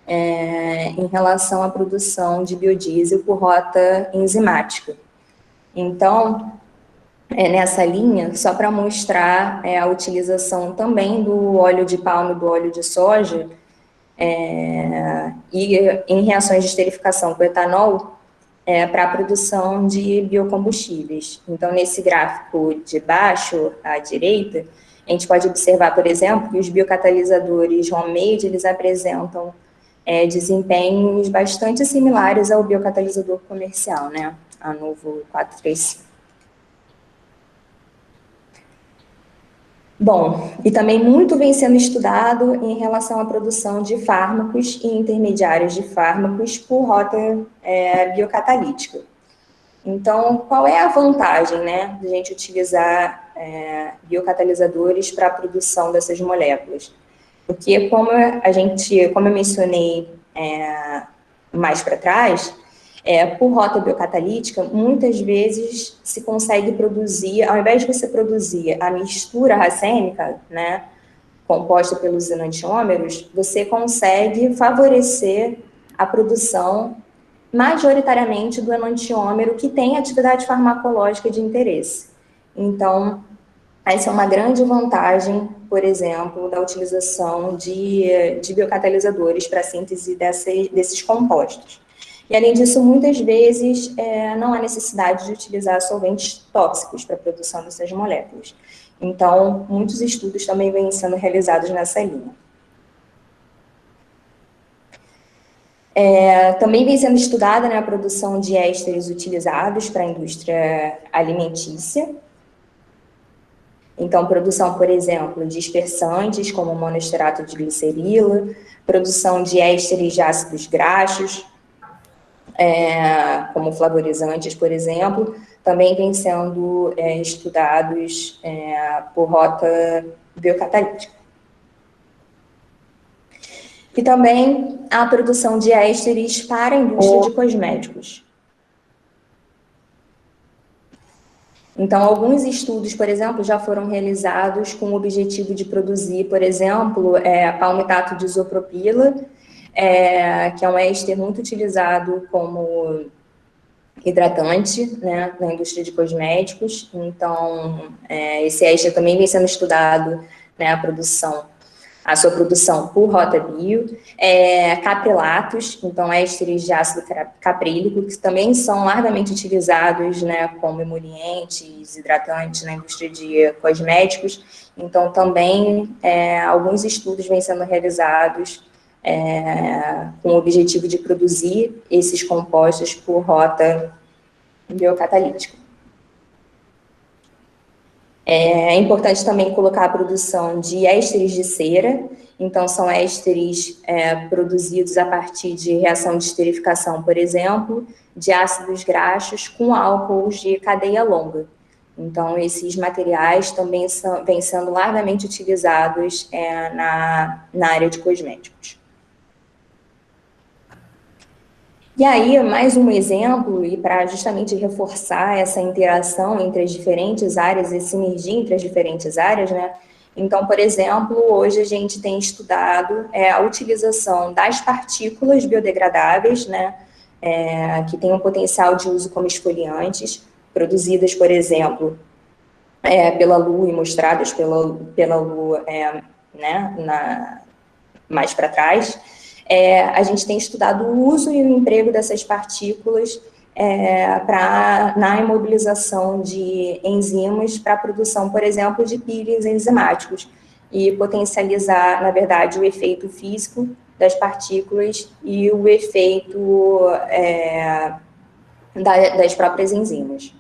em relação à produção de biodiesel por rota enzimática. Então, nessa linha, só para mostrar a utilização também do óleo de palma e do óleo de soja e em reações de esterificação com etanol para a produção de biocombustíveis. Então, nesse gráfico de baixo à direita, a gente pode observar, por exemplo, que os biocatalisadores homemade, eles apresentam desempenhos bastante similares ao biocatalisador comercial, né? A Novo 435. Bom, e também muito vem sendo estudado em relação à produção de fármacos e intermediários de fármacos por rota biocatalítica. Então, qual é a vantagem, né, de a gente utilizar biocatalisadores para a produção dessas moléculas? Porque como eu mencionei mais para trás, por rota biocatalítica, muitas vezes se consegue produzir, ao invés de você produzir a mistura racêmica, né, composta pelos enantiômeros, você consegue favorecer a produção majoritariamente do enantiômero que tem atividade farmacológica de interesse. Então, essa é uma grande vantagem, por exemplo, da utilização de biocatalisadores para a síntese desses compostos. E, além disso, muitas vezes não há necessidade de utilizar solventes tóxicos para a produção dessas moléculas. Então, muitos estudos também vêm sendo realizados nessa linha. Também vem sendo estudada, né, a produção de ésteres utilizados para a indústria alimentícia. Então, produção, por exemplo, de dispersantes, como monoesterato de glicerila, produção de ésteres de ácidos graxos, como flavorizantes, por exemplo, também vem sendo estudados por rota biocatalítica. E também a produção de ésteres para a indústria de cosméticos. Então, alguns estudos, por exemplo, já foram realizados com o objetivo de produzir, por exemplo, palmitato de isopropila, que é um éster muito utilizado como hidratante, né, na indústria de cosméticos. Então, esse éster também vem sendo estudado, né, a sua produção por rota bio, caprilatos, então ésteres de ácido caprílico, que também são largamente utilizados, né, como emolientes, hidratantes na indústria de cosméticos. Então, também alguns estudos vêm sendo realizados com o objetivo de produzir esses compostos por rota biocatalítica. É importante também colocar a produção de ésteres de cera. Então, são ésteres produzidos a partir de reação de esterificação, por exemplo, de ácidos graxos com álcools de cadeia longa. Então, esses materiais também vêm sendo largamente utilizados na área de cosméticos. E aí, mais um exemplo, e para justamente reforçar essa interação entre as diferentes áreas, essa sinergia entre as diferentes áreas, né? Então, por exemplo, hoje a gente tem estudado a utilização das partículas biodegradáveis, né? Que tem um potencial de uso como esfoliantes, produzidas, por exemplo, pela Lua e mostradas pela Lua, né? Mais para trás. A gente tem estudado o uso e o emprego dessas partículas na imobilização de enzimas para a produção, por exemplo, de peelings enzimáticos e potencializar, na verdade, o efeito físico das partículas e o efeito das próprias enzimas.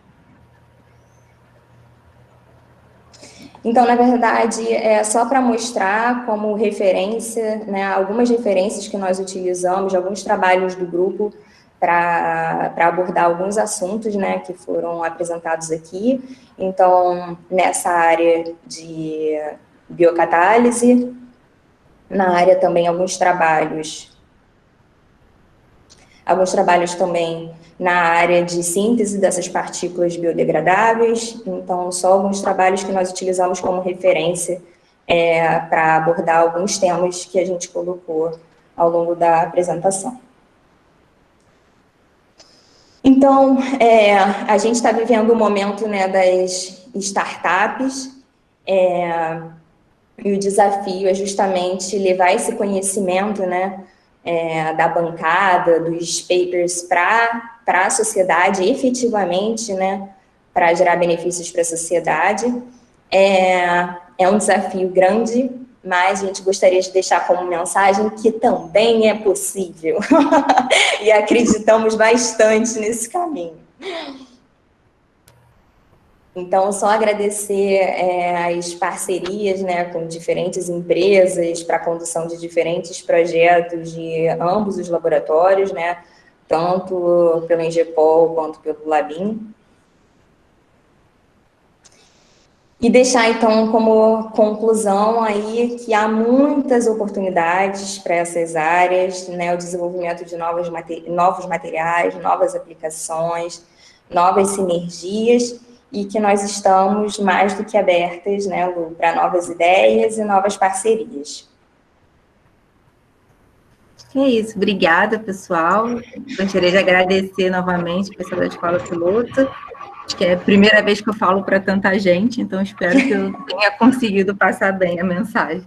Então, na verdade, só para mostrar como referência, né, algumas referências que nós utilizamos, alguns trabalhos do grupo para abordar alguns assuntos, né, que foram apresentados aqui. Então, nessa área de biocatálise, na área também alguns trabalhos também na área de síntese dessas partículas biodegradáveis. Então, só alguns trabalhos que nós utilizamos como referência para abordar alguns temas que a gente colocou ao longo da apresentação. Então, a gente está vivendo o momento, né, das startups, e o desafio é justamente levar esse conhecimento, né, da bancada, dos papers para a sociedade, efetivamente, né, para gerar benefícios para a sociedade. É um desafio grande, mas a gente gostaria de deixar como mensagem que também é possível. E acreditamos bastante nesse caminho. Então, só agradecer as parcerias, né, com diferentes empresas para a condução de diferentes projetos de ambos os laboratórios, né, tanto pelo Engepol quanto pelo Labin. E deixar, então, como conclusão aí que há muitas oportunidades para essas áreas, né, o desenvolvimento de novos materiais, novas aplicações, novas sinergias, e que nós estamos mais do que abertas, né, Lu, para novas ideias e novas parcerias. É isso, obrigada, pessoal. Gostaria de agradecer novamente o pessoal da Escola Piloto. Acho que é a primeira vez que eu falo para tanta gente, então espero que eu tenha conseguido passar bem a mensagem.